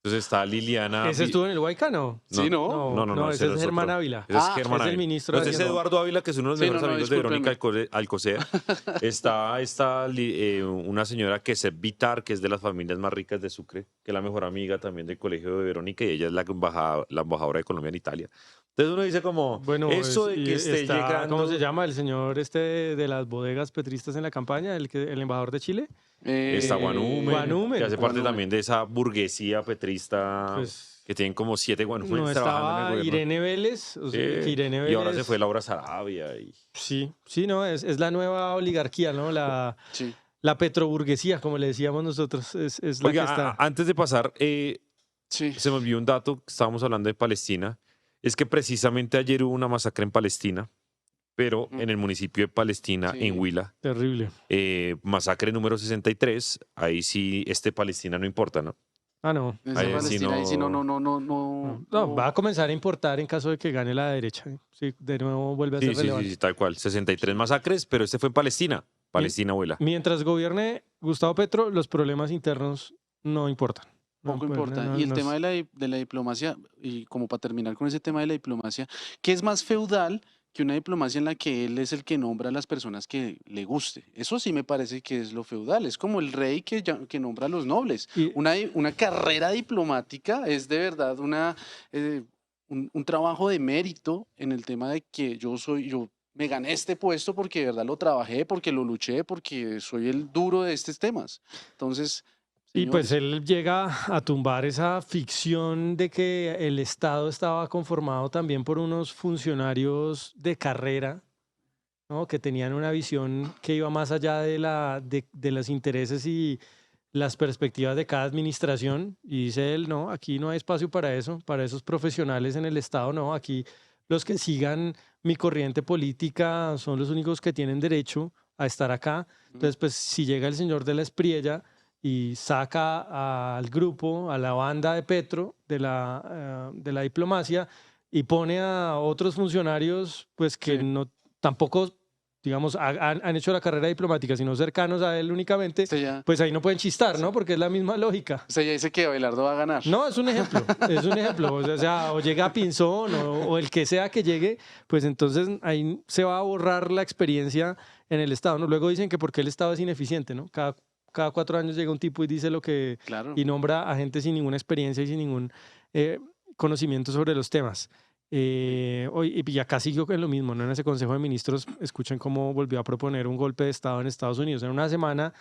Entonces está Liliana. ¿Ese estuvo en el Huayca, no? Sí, ¿no? No, ese es otro. Germán Ávila. Ese es Ah, Germán es el Ávila. ministro de Entonces Hacienda. Eduardo Ávila, que es uno de los Sí, mejores no, amigos de Verónica Alcocer. Está una señora que es Vitar, que es de las familias más ricas de Sucre, que es la mejor amiga también del colegio de Verónica, y ella es la embajadora de Colombia en Italia. Entonces uno dice como, Bueno, eso de y que esté está, llegando... ¿cómo se llama? El señor de las bodegas petristas en la campaña, el embajador de Chile. Está Guanúmen, Guanúmen. que hace parte Guanúmen. también de esa burguesía petrista, Pues, que tienen como 7 Guanúmenes no trabajando en el estaba gobierno. Irene Vélez. O sea, Sí, que Irene y ahora Vélez- se fue Laura Sarabia. Y... Sí, no, es la nueva oligarquía, ¿no? Sí. La petroburguesía, como le decíamos nosotros, es la Oiga, que está. antes de pasar, Sí. se me olvidó un dato, estábamos hablando de Palestina, es que precisamente ayer hubo una masacre en Palestina, pero en el municipio de Palestina, Sí. en Huila, Terrible. masacre número 63, ahí sí, Palestina no importa, ¿no? Ah, no. Esa Ahí sí Palestina, ahí sí, no. No, va a comenzar a importar en caso de que gane la derecha. Sí, de nuevo vuelve a ser relevante. Sí, tal cual, 63 masacres, pero este fue en Palestina, Huila. Mientras gobierne Gustavo Petro, los problemas internos no importan. No, Poco pues, importa. no, Y el no tema es- de la diplomacia, y como para terminar con ese tema de la diplomacia, ¿qué es más feudal que una diplomacia en la que él es el que nombra a las personas que le guste? Eso sí me parece que es lo feudal. Es como el rey que nombra a los nobles. Y- Una carrera diplomática es de verdad un trabajo de mérito en el tema de que yo me gané este puesto porque de verdad lo trabajé, porque lo luché, porque soy el duro de estos temas. Entonces... Y pues señores, él llega a tumbar esa ficción de que el Estado estaba conformado también por unos funcionarios de carrera, ¿no? Que tenían una visión que iba más allá de los intereses y las perspectivas de cada administración. Y dice él, no, aquí no hay espacio para eso, para esos profesionales en el Estado, no, aquí los que sigan mi corriente política son los únicos que tienen derecho a estar acá. Entonces, pues si llega el señor de la Espriella y saca al grupo, a la banda de Petro, de la diplomacia, y pone a otros funcionarios, pues que Sí. no tampoco, digamos, han hecho la carrera diplomática, sino cercanos a él únicamente, pues ahí no pueden chistar, ¿no? Porque es la misma lógica. Usted ya dice que Abelardo va a ganar. No, es un ejemplo, es un ejemplo. O llega Pinzón o el que sea que llegue, pues entonces ahí se va a borrar la experiencia en el Estado, ¿no? Luego dicen que porque el Estado es ineficiente, ¿no? Cada 4 años llega un tipo y dice lo que... Claro. Y nombra a gente sin ninguna experiencia y sin ningún conocimiento sobre los temas. Y acá siguió en lo mismo, ¿no? En ese Consejo de Ministros, escuchen cómo volvió a proponer un golpe de Estado en Estados Unidos. En una semana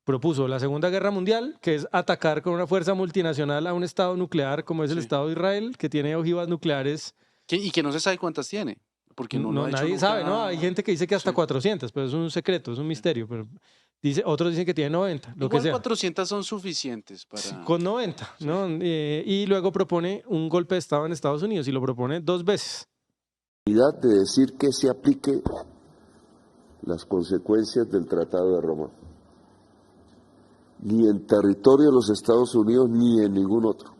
propuso la Segunda Guerra Mundial, que es atacar con una fuerza multinacional a un Estado nuclear como es el Sí. Estado de Israel, que tiene ojivas nucleares. Y que no se sabe cuántas tiene. Porque no lo ha hecho Nadie nunca. sabe, ¿no? Hay gente que dice que hasta Sí. 400, pero es un secreto, es un misterio. Pero otros dicen que tiene 90, lo que Igual sea. 400 son suficientes para... Sí, con 90, ¿no? Y luego propone un golpe de Estado en Estados Unidos y lo propone 2 veces. De decir que se aplique las consecuencias del Tratado de Roma, ni en territorio de los Estados Unidos ni en ningún otro.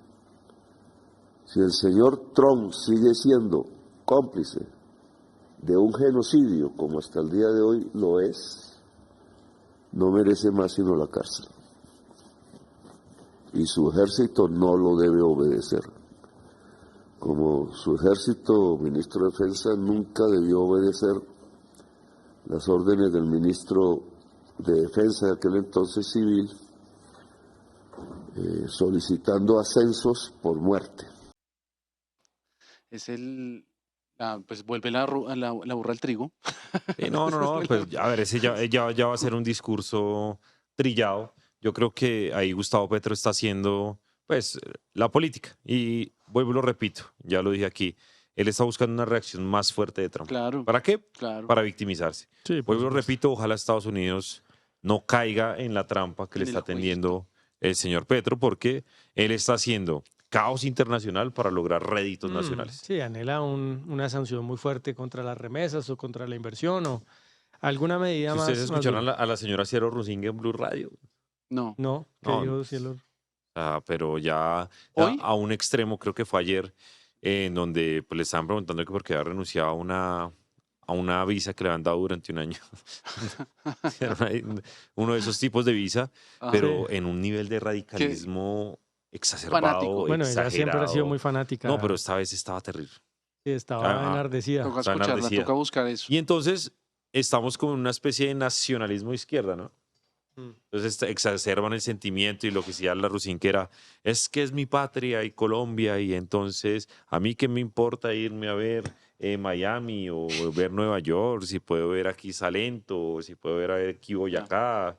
Si el señor Trump sigue siendo cómplice de un genocidio como hasta el día de hoy lo es, no merece más sino la cárcel. Y su ejército no lo debe obedecer. Como su ejército, ministro de Defensa, nunca debió obedecer las órdenes del ministro de Defensa de aquel entonces civil, solicitando ascensos por muerte. Es pues vuelve la burra al trigo. No, pues a ver, ese ya va a ser un discurso trillado. Yo creo que ahí Gustavo Petro está haciendo, pues, la política. Y vuelvo y lo repito, ya lo dije aquí, él está buscando una reacción más fuerte de Trump. Claro. ¿Para qué? Claro. Para victimizarse. Sí, por Vuelvo y lo supuesto. repito, ojalá Estados Unidos no caiga en la trampa que le En el está tendiendo el señor Petro, porque él está haciendo caos internacional para lograr réditos nacionales. Sí, anhela una sanción muy fuerte contra las remesas o contra la inversión o alguna medida Si más. ustedes más escucharon dura. a la señora Cielo Rusinga en Blue Radio, No. No, que No, dijo Cielo. pero ya ¿Hoy? a un extremo, creo que fue ayer, en donde pues, le estaban preguntando que por qué había renunciado a una visa que le habían dado durante un año. Era uno de esos tipos de visa, Ajá. pero en un nivel de radicalismo exacerbado, Fanático. Bueno, ella siempre ha sido muy fanática. No, pero esta vez estaba terrible. Sí, estaba enardecida. Toca Está escucharla, enardecida. toca buscar eso. Y entonces estamos con una especie de nacionalismo de izquierda, ¿no? Entonces exacerban el sentimiento y lo que decía la Rusín, que era, es que es mi patria y Colombia, y entonces a mí qué me importa irme a ver Miami o ver Nueva York, si puedo ver aquí Salento, si puedo ver aquí Boyacá.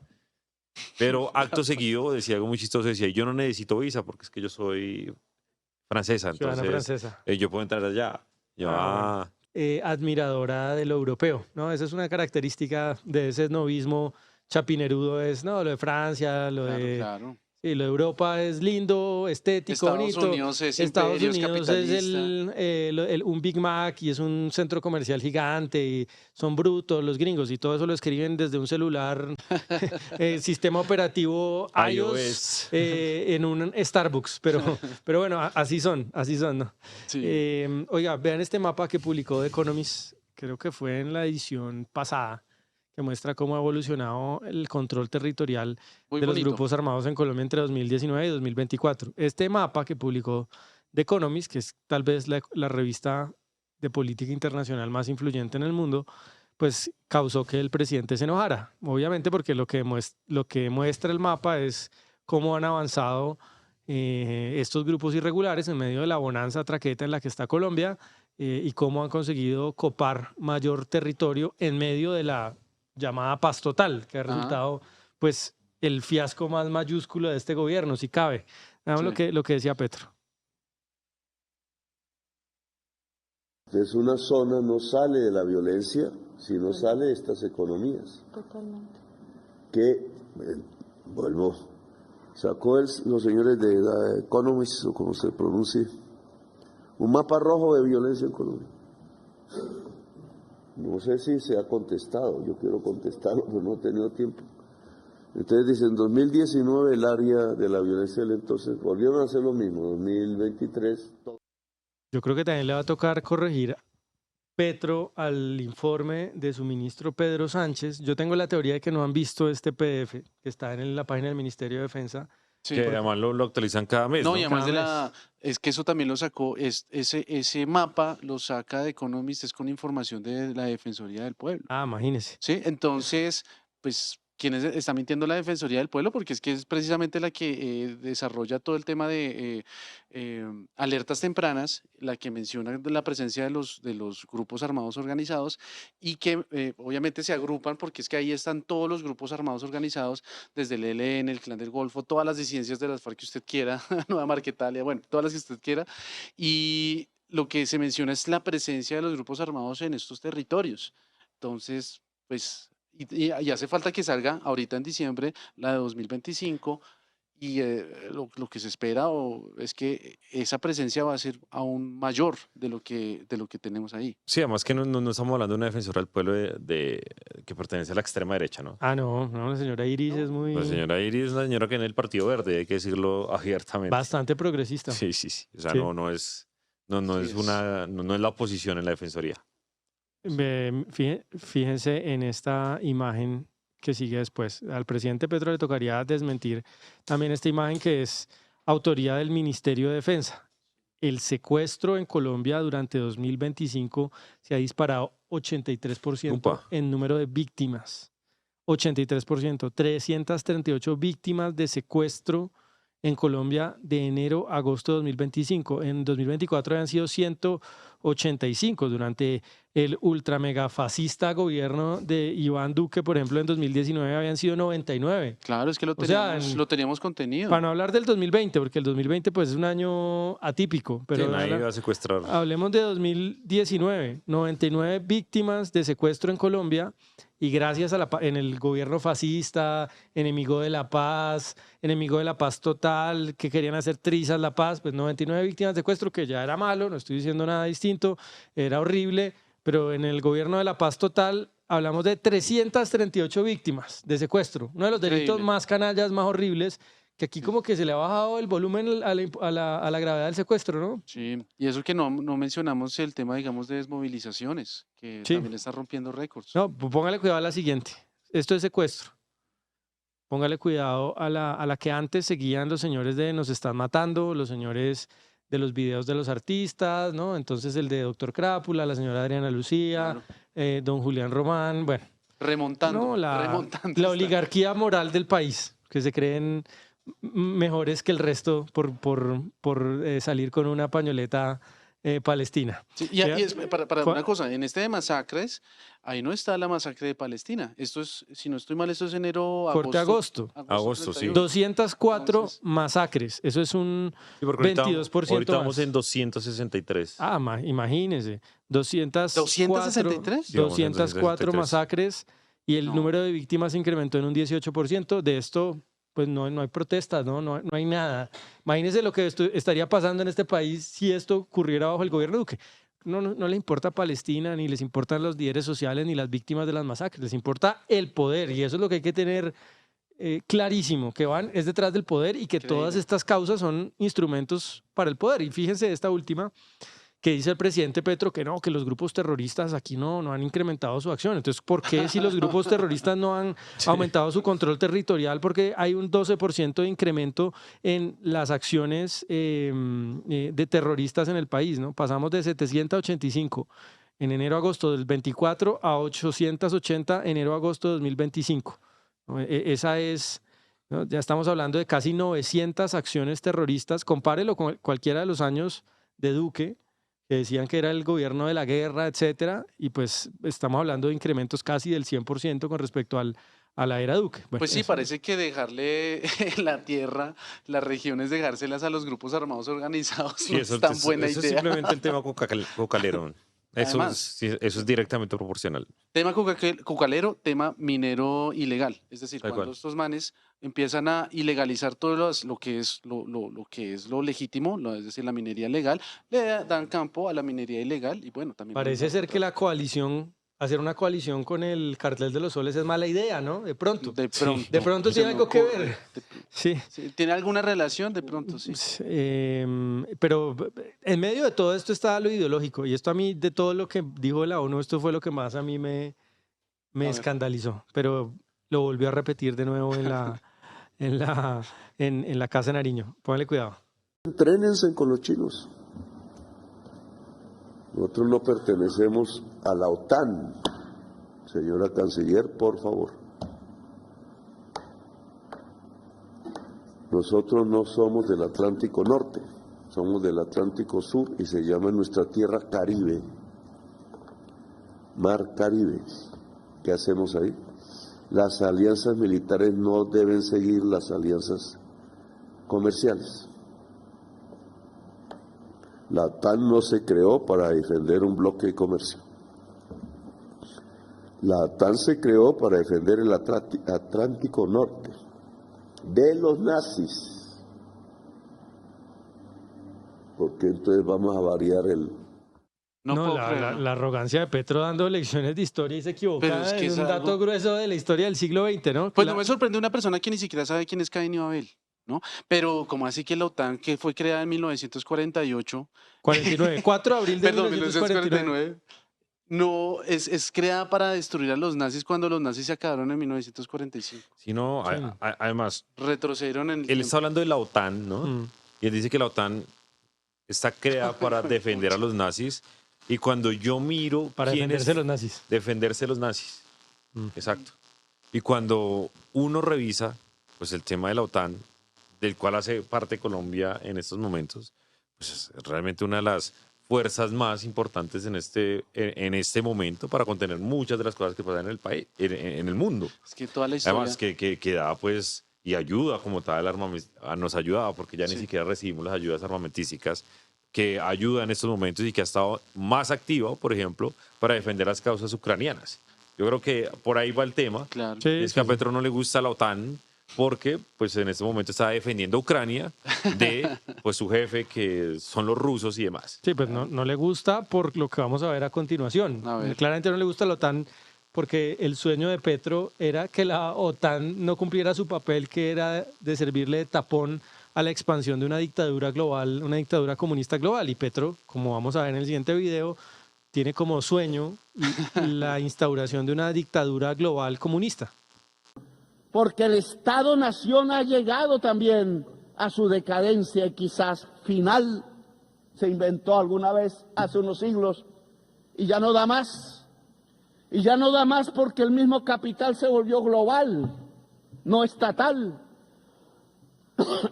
Pero acto seguido decía algo muy chistoso, decía, yo no necesito visa porque es que yo soy francesa, Ciudadana entonces francesa. yo puedo entrar allá. Yo, Ah, admiradora de lo europeo, ¿no? Esa es una característica de ese esnovismo chapinerudo, es, no, lo de Francia, lo Claro, de... claro. Sí, lo de Europa es lindo, estético, Estados bonito. Unidos es Estados imperio, es Unidos es un Big Mac y es un centro comercial gigante y son brutos los gringos y todo eso lo escriben desde un celular, sistema operativo iOS en un Starbucks. Pero bueno, así son, ¿no? Sí. Oiga, vean este mapa que publicó The Economist, creo que fue en la edición pasada, que muestra cómo ha evolucionado el control territorial Muy de los bonito. grupos armados en Colombia entre 2019 y 2024. Este mapa que publicó The Economist, que es tal vez la revista de política internacional más influyente en el mundo, pues causó que el presidente se enojara. Obviamente porque lo que muestra el mapa es cómo han avanzado estos grupos irregulares en medio de la bonanza traqueta en la que está Colombia y cómo han conseguido copar mayor territorio en medio de la llamada paz total, que ha resultado pues el fiasco más mayúsculo de este gobierno, si cabe. Veamos lo que decía Petro. Entonces una zona no sale de la violencia, sino sale de estas economías. Totalmente. Que, vuelvo, sacó los señores de The Economist, o como se pronuncie, un mapa rojo de violencia en Colombia. No sé si se ha contestado, yo quiero contestarlo, pero no he tenido tiempo. Entonces dice, en 2019 el área de la violencia del entonces, volvieron a hacer lo mismo, 2023... Yo creo que también le va a tocar corregir Petro al informe de su ministro Pedro Sánchez. Yo tengo la teoría de que no han visto este PDF que está en la página del Ministerio de Defensa. Sí. que además lo actualizan cada mes, No, ¿no? y además Cada es que eso también lo sacó, ese mapa lo saca de Economist, es con información de la Defensoría del Pueblo. Ah, imagínese. ¿Sí? Entonces, pues, ¿quién está mintiendo la Defensoría del Pueblo? Porque es que es precisamente la que desarrolla todo el tema de alertas tempranas, la que menciona la presencia de los grupos armados organizados y que obviamente se agrupan porque es que ahí están todos los grupos armados organizados, desde el ELN, el Clan del Golfo, todas las disidencias de las FARC que usted quiera, Nueva Marquetalia, bueno, todas las que usted quiera. Y lo que se menciona es la presencia de los grupos armados en estos territorios. Entonces, pues... Y hace falta que salga ahorita en diciembre la de 2025 y lo que se espera es que esa presencia va a ser aún mayor de lo que tenemos ahí. Sí, además que no estamos hablando de una defensora del pueblo que pertenece a la extrema derecha, ¿no? Ah, no, la señora Iris es muy... La señora Iris es la señora que en el Partido Verde, hay que decirlo abiertamente. Bastante progresista. Sí. O sea, Sí. no es la oposición en la defensoría. Fíjense en esta imagen que sigue después. Al presidente Petro le tocaría desmentir también esta imagen que es autoría del Ministerio de Defensa. El secuestro en Colombia durante 2025 se ha disparado 83% Upa. en número de víctimas. 83%, 338 víctimas de secuestro en Colombia de enero a agosto de 2025. En 2024 habían sido 185 durante el ultra mega fascista gobierno de Iván Duque, por ejemplo, en 2019 habían sido 99. Claro, es que O sea, lo teníamos contenido. Para no hablar del 2020, porque el 2020 pues es un año atípico, pero Nadie ahora va a secuestrar. hablemos de 2019, 99 víctimas de secuestro en Colombia y gracias a en el gobierno fascista, enemigo de la paz total, que querían hacer trizas la paz, pues 99 víctimas de secuestro, que ya era malo, no estoy diciendo nada distinto, era horrible, pero en el gobierno de la paz total hablamos de 338 víctimas de secuestro, uno de los delitos Increíble. más canallas, más horribles, que aquí como que se le ha bajado el volumen a la gravedad del secuestro, ¿no? Sí, y eso que no mencionamos el tema, digamos, de desmovilizaciones, que Sí. también está rompiendo récords. No, póngale cuidado a la siguiente. Esto es secuestro. Póngale cuidado a la que antes seguían los señores de nos están matando, los señores de los videos de los artistas, ¿no? Entonces el de Doctor Crápula, la señora Adriana Lucía, Claro. don Julián Román, bueno. Remontando, No, remontando. la está. oligarquía moral del país, que se creen mejores que el resto por salir con una pañoleta palestina. Sí, ¿Ya? y para Fue- una cosa, en este de masacres, ahí no está la masacre de Palestina. Esto es, si no estoy mal, esto es enero, Corte agosto. Agosto, sí. 204 Entonces- masacres. Eso es un Sí, porque ahorita- 22% ahorita vamos más. en 263. Ah, imagínese. 204, 263. Sí, vamos en 204 263. masacres y el No. número de víctimas se incrementó en un 18%. De esto, pues no hay protestas, no hay nada. Imagínese lo que estaría pasando en este país si esto ocurriera bajo el gobierno de Duque. No le importa Palestina, ni les importan los líderes sociales, ni las víctimas de las masacres. Les importa el poder y eso es lo que hay que tener clarísimo, que es detrás del poder y que Increíble. todas estas causas son instrumentos para el poder. Y fíjense esta última, que dice el presidente Petro que no, que los grupos terroristas aquí no han incrementado su acción. Entonces, ¿por qué si los grupos terroristas no han aumentado su control territorial? Porque hay un 12% de incremento en las acciones de terroristas en el país, ¿no? Pasamos de 785 en enero-agosto del 24 a 880 enero-agosto de 2025. ¿No? Esa es, ¿no? Ya estamos hablando de casi 900 acciones terroristas. Compárelo con cualquiera de los años de Duque, que decían que era el gobierno de la guerra, etcétera, y pues estamos hablando de incrementos casi del 100% con respecto a la era Duque. Bueno, Pues sí, eso- parece que dejarle la tierra, las regiones, dejárselas a los grupos armados organizados Sí, no eso, es tan eso- buena eso es idea. simplemente el tema cocalero. Eso Además. sí, eso es directamente proporcional. Tema cocalero, tema minero ilegal. Es decir, Tal cuando cual. estos manes empiezan a ilegalizar todo lo que es lo legítimo, es decir, la minería legal, le dan campo a la minería ilegal y bueno, también... Parece ser que hacer una coalición con el Cartel de los Soles es mala idea, ¿no? De pronto. De pronto. De pronto se tiene me algo que ocurre. ver. Sí. Sí, ¿tiene alguna relación? De pronto, sí. Pero en medio de todo esto está lo ideológico y esto a mí, de todo lo que dijo la ONU, esto fue lo que más a mí me ver. escandalizó, pero lo volvió a repetir de nuevo en la Casa de Nariño. Póngale cuidado. Entrénense con los chinos. Nosotros no pertenecemos a la OTAN. Señora Canciller, por favor. Nosotros no somos del Atlántico Norte, somos del Atlántico Sur y se llama nuestra tierra Caribe, Mar Caribe. ¿Qué hacemos ahí? Las alianzas militares no deben seguir las alianzas comerciales. La OTAN no se creó para defender un bloque de comercio. La OTAN se creó para defender el Atlántico Norte de los nazis. Porque entonces vamos a variar el... No, puedo creerlo. la arrogancia de Petro dando lecciones de historia y se equivoca Pero es que en es un dato algo- grueso de la historia del siglo XX, ¿no? Pues no me sorprende una persona que ni siquiera sabe quién es Caín y Abel, ¿no? Pero como así que la OTAN, que fue creada en 1948, 49, 4 de abril de perdón, 1949. 1949, no es creada para destruir a los nazis cuando los nazis se acabaron en 1945. Sino, Sí. además, Retrocedieron en el él tiempo. está hablando de la OTAN, ¿no? Mm. Y él dice que la OTAN está creada para defender a los nazis. Y cuando yo miro Para quiénes defenderse de los nazis. defenderse de los nazis. Mm. Exacto. Y cuando uno revisa pues el tema de la OTAN, del cual hace parte Colombia en estos momentos, pues es realmente una de las fuerzas más importantes en este momento para contener muchas de las cosas que pasan en el país, en el mundo. Es que toda la historia... Además, que da pues y ayuda como tal, nos ayudaba porque ya ni Sí. siquiera recibimos las ayudas armamentísticas, que ayuda en estos momentos y que ha estado más activa, por ejemplo, para defender las causas ucranianas. Yo creo que por ahí va el tema. Claro. Sí, Y es que a Petro no le gusta la OTAN porque pues en este momento está defendiendo a Ucrania de pues su jefe, que son los rusos y demás. Sí, pues no le gusta por lo que vamos a ver a continuación. A ver. Claramente no le gusta la OTAN porque el sueño de Petro era que la OTAN no cumpliera su papel, que era de servirle de tapón a la expansión de una dictadura global, una dictadura comunista global. Y Petro, como vamos a ver en el siguiente video, tiene como sueño la instauración de una dictadura global comunista. Porque el Estado-Nación ha llegado también a su decadencia y quizás final. Se inventó alguna vez hace unos siglos y ya no da más. Y ya no da más porque el mismo capital se volvió global, no estatal.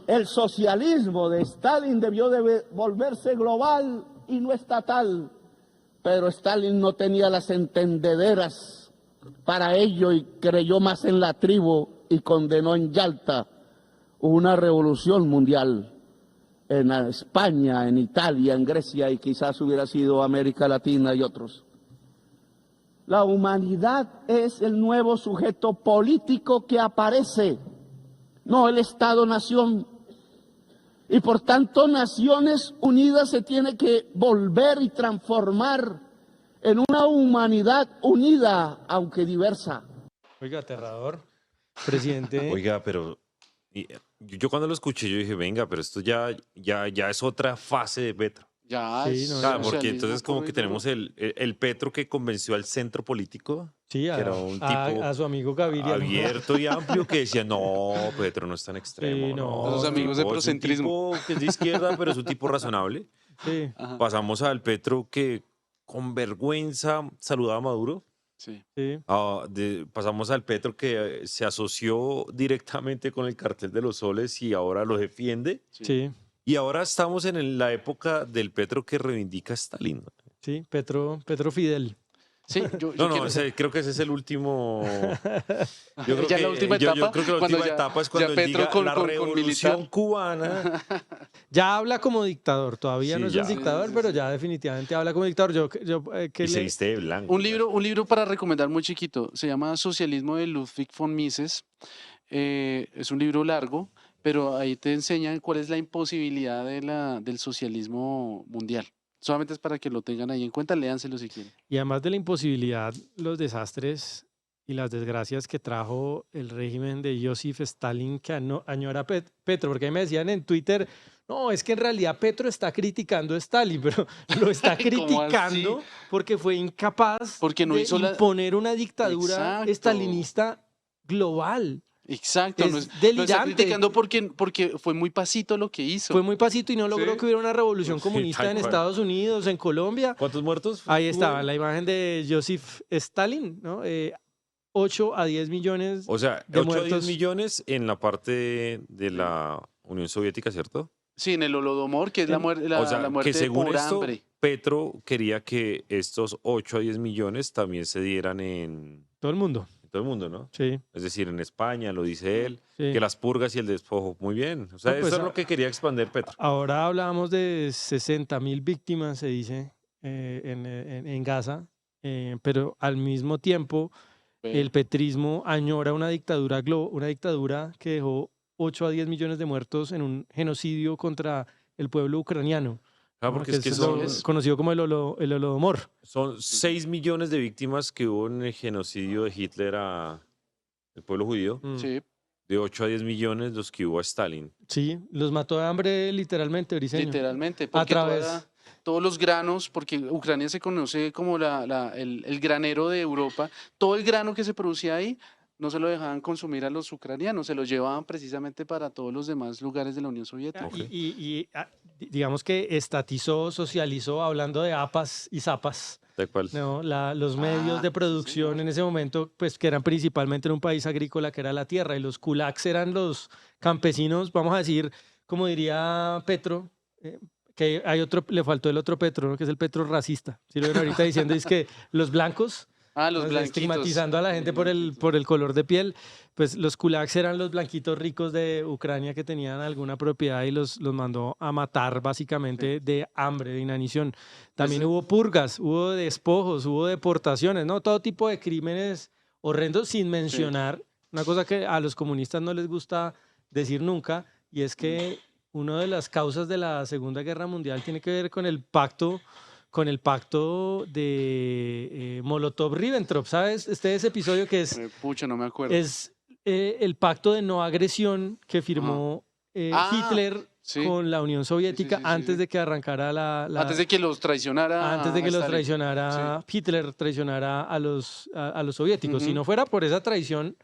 El socialismo de Stalin debió de volverse global y no estatal, pero Stalin no tenía las entendederas para ello y creyó más en la tribu y condenó en Yalta una revolución mundial en España, en Italia, en Grecia y quizás hubiera sido América Latina y otros. La humanidad es el nuevo sujeto político que aparece, no el Estado-Nación. Y por tanto, Naciones Unidas se tiene que volver y transformar en una humanidad unida, aunque diversa. Oiga, aterrador. Presidente. Oiga, pero yo cuando lo escuché, yo dije, venga, pero esto ya es otra fase de Petro. Ya, Sí, es no, Claro, porque socialismo entonces como puro que y duro. tenemos el Petro que convenció al centro político, Sí, que era un tipo a su amigo Gaviria. ¿no? abierto y amplio, que decía, no, Petro no es tan extremo. Sí, no. no, Los es un amigos de tipo- es un procentrismo. tipo que es de izquierda, pero es un tipo razonable. Sí. Ajá, Pasamos al Petro que con vergüenza saludaba a Maduro. sí. Sí. Pasamos al Petro que se asoció directamente con el cartel de los soles y ahora lo defiende. Sí, Y ahora estamos en la época del Petro que reivindica a Stalin. sí, Petro Fidel. Sí, yo No, quiero- creo que ese es el último. Yo creo Ya que, la última yo etapa, creo que la cuando última ya- etapa es ya cuando él Petro diga con- la con revolución militar. cubana. Ya habla como dictador, todavía Sí, no es ya. un dictador, pero ya definitivamente habla como dictador. Y se viste de blanco. Un libro para recomendar muy chiquito, se llama Socialismo de Ludwig von Mises. Es un libro largo, pero ahí te enseñan cuál es la imposibilidad del socialismo mundial. Solamente es para que lo tengan ahí en cuenta, léanselo si quieren. Y además de la imposibilidad, los desastres y las desgracias que trajo el régimen de Joseph Stalin, que añora a Petro, porque ahí me decían en Twitter, no, es que en realidad Petro está criticando a Stalin, pero lo está ¿Cómo criticando así? porque fue incapaz Porque no de hizo la- imponer una dictadura Exacto. stalinista global. Exacto, Es lo está delirante. criticando porque fue muy pasito lo que hizo. Fue muy pasito y no logró Sí. que hubiera una revolución Sí, comunista tal en cual. Estados Unidos, en Colombia. ¿Cuántos muertos? Ahí estaba hubo? la imagen de Joseph Stalin, ¿no? 8 a 10 millones. O sea, de 8 a 10 muertos. millones en la parte de la Unión Soviética, ¿cierto? Sí, en el Holodomor, que es la, O sea, la muerte que según por esto, hambre. Petro quería que estos 8 a 10 millones también se dieran en Todo el mundo. todo el mundo, ¿no? Sí, Es decir, en España, lo dice él, sí. que las purgas y el despojo. Muy bien. O sea, No, pues, eso es lo que quería expandir Petro. Ahora hablábamos de 60.000 víctimas, se dice, en Gaza, pero al mismo tiempo el petrismo añora una dictadura que dejó 8 a 10 millones de muertos en un genocidio contra el pueblo ucraniano. Ah, ¿no? porque es que es lo son, conocido como el Holodomor. son 6 millones de víctimas que hubo en el genocidio de Hitler al pueblo judío. Mm. Sí, De 8 a 10 millones los que hubo a Stalin. Sí, los mató de hambre literalmente, Briseño. literalmente. A Porque través, toda todos los granos, porque Ucrania se conoce como el granero de Europa, todo el grano que se producía ahí no se lo dejaban consumir a los ucranianos, se lo llevaban precisamente para todos los demás lugares de la Unión Soviética. Digamos que estatizó, socializó, hablando de APAS y ZAPAS. Tal cual. No, los medios de producción en ese momento, pues que eran principalmente en un país agrícola que era la tierra, y los kulaks eran los campesinos, vamos a decir, como diría Petro, que hay otro, le faltó el otro Petro, ¿no? Que es el Petro racista. Si lo ven ahorita diciendo es que los blancos, Los blanquitos. estigmatizando a la gente por el color de piel, pues los kulaks eran los blanquitos ricos de Ucrania que tenían alguna propiedad y los mandó a matar básicamente de hambre, de inanición. También hubo purgas, hubo despojos, hubo deportaciones, ¿no? Todo tipo de crímenes horrendos, sin mencionar una cosa que a los comunistas no les gusta decir nunca, y es que una de las causas de la Segunda Guerra Mundial tiene que ver con el pacto de Molotov-Ribbentrop, ¿sabes? Ese episodio que es... Pucha, no me acuerdo. Es el pacto de no agresión que firmó Hitler con la Unión Soviética antes de que arrancara antes de que los traicionara. Antes de que los traicionara Hitler, traicionara a los soviéticos. Si no fuera por esa traición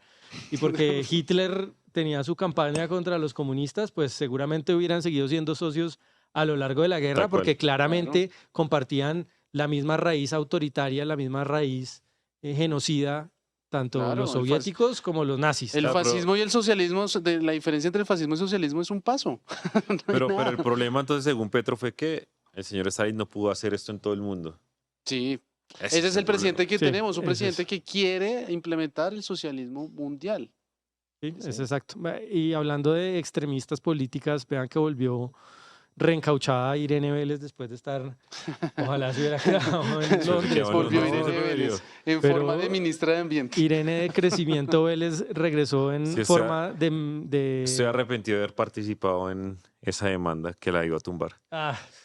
y porque Hitler tenía su campaña contra los comunistas, pues seguramente hubieran seguido siendo socios a lo largo de la guerra, porque claramente compartían la misma raíz autoritaria, la misma raíz genocida, tanto los soviéticos como los nazis. El fascismo y el socialismo, la diferencia entre el fascismo y el socialismo es un paso. Pero el problema entonces, según Petro, fue que el señor Stalin no pudo hacer esto en todo el mundo. Sí, ese es el presidente que tenemos, un presidente que quiere implementar el socialismo mundial. Sí, es exacto. Y hablando de extremistas políticas, vean que volvió reencauchada Irene Vélez después de estar, ojalá se hubiera quedado en Londres. Volvió Irene Vélez en forma de ministra de Ambiente. Irene de Crecimiento Vélez regresó en forma de... Estoy arrepentido de haber participado en esa demanda que la iba a tumbar.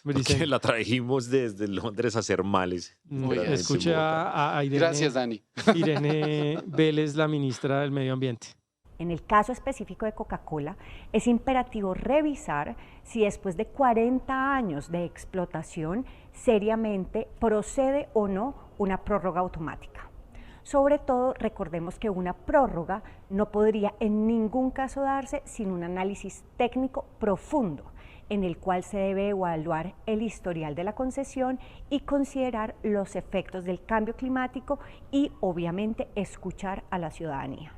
Porque la trajimos desde Londres a hacer males. Escuche a Irene. Gracias, Dani. Irene Vélez, la ministra del Medio Ambiente. En el caso específico de Coca-Cola, es imperativo revisar si después de 40 años de explotación seriamente procede o no una prórroga automática. Sobre todo, recordemos que una prórroga no podría en ningún caso darse sin un análisis técnico profundo, en el cual se debe evaluar el historial de la concesión y considerar los efectos del cambio climático y, obviamente, escuchar a la ciudadanía.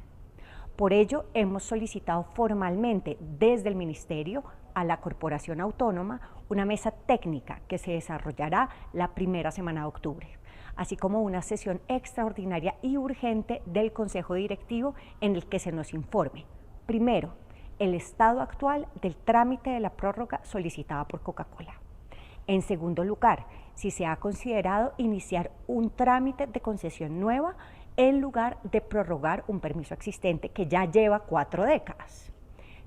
Por ello, hemos solicitado formalmente desde el Ministerio a la Corporación Autónoma una mesa técnica que se desarrollará la primera semana de octubre, así como una sesión extraordinaria y urgente del Consejo Directivo en el que se nos informe, primero, el estado actual del trámite de la prórroga solicitada por Coca-Cola. En segundo lugar, si se ha considerado iniciar un trámite de concesión nueva en lugar de prorrogar un permiso existente que ya lleva 4 décadas.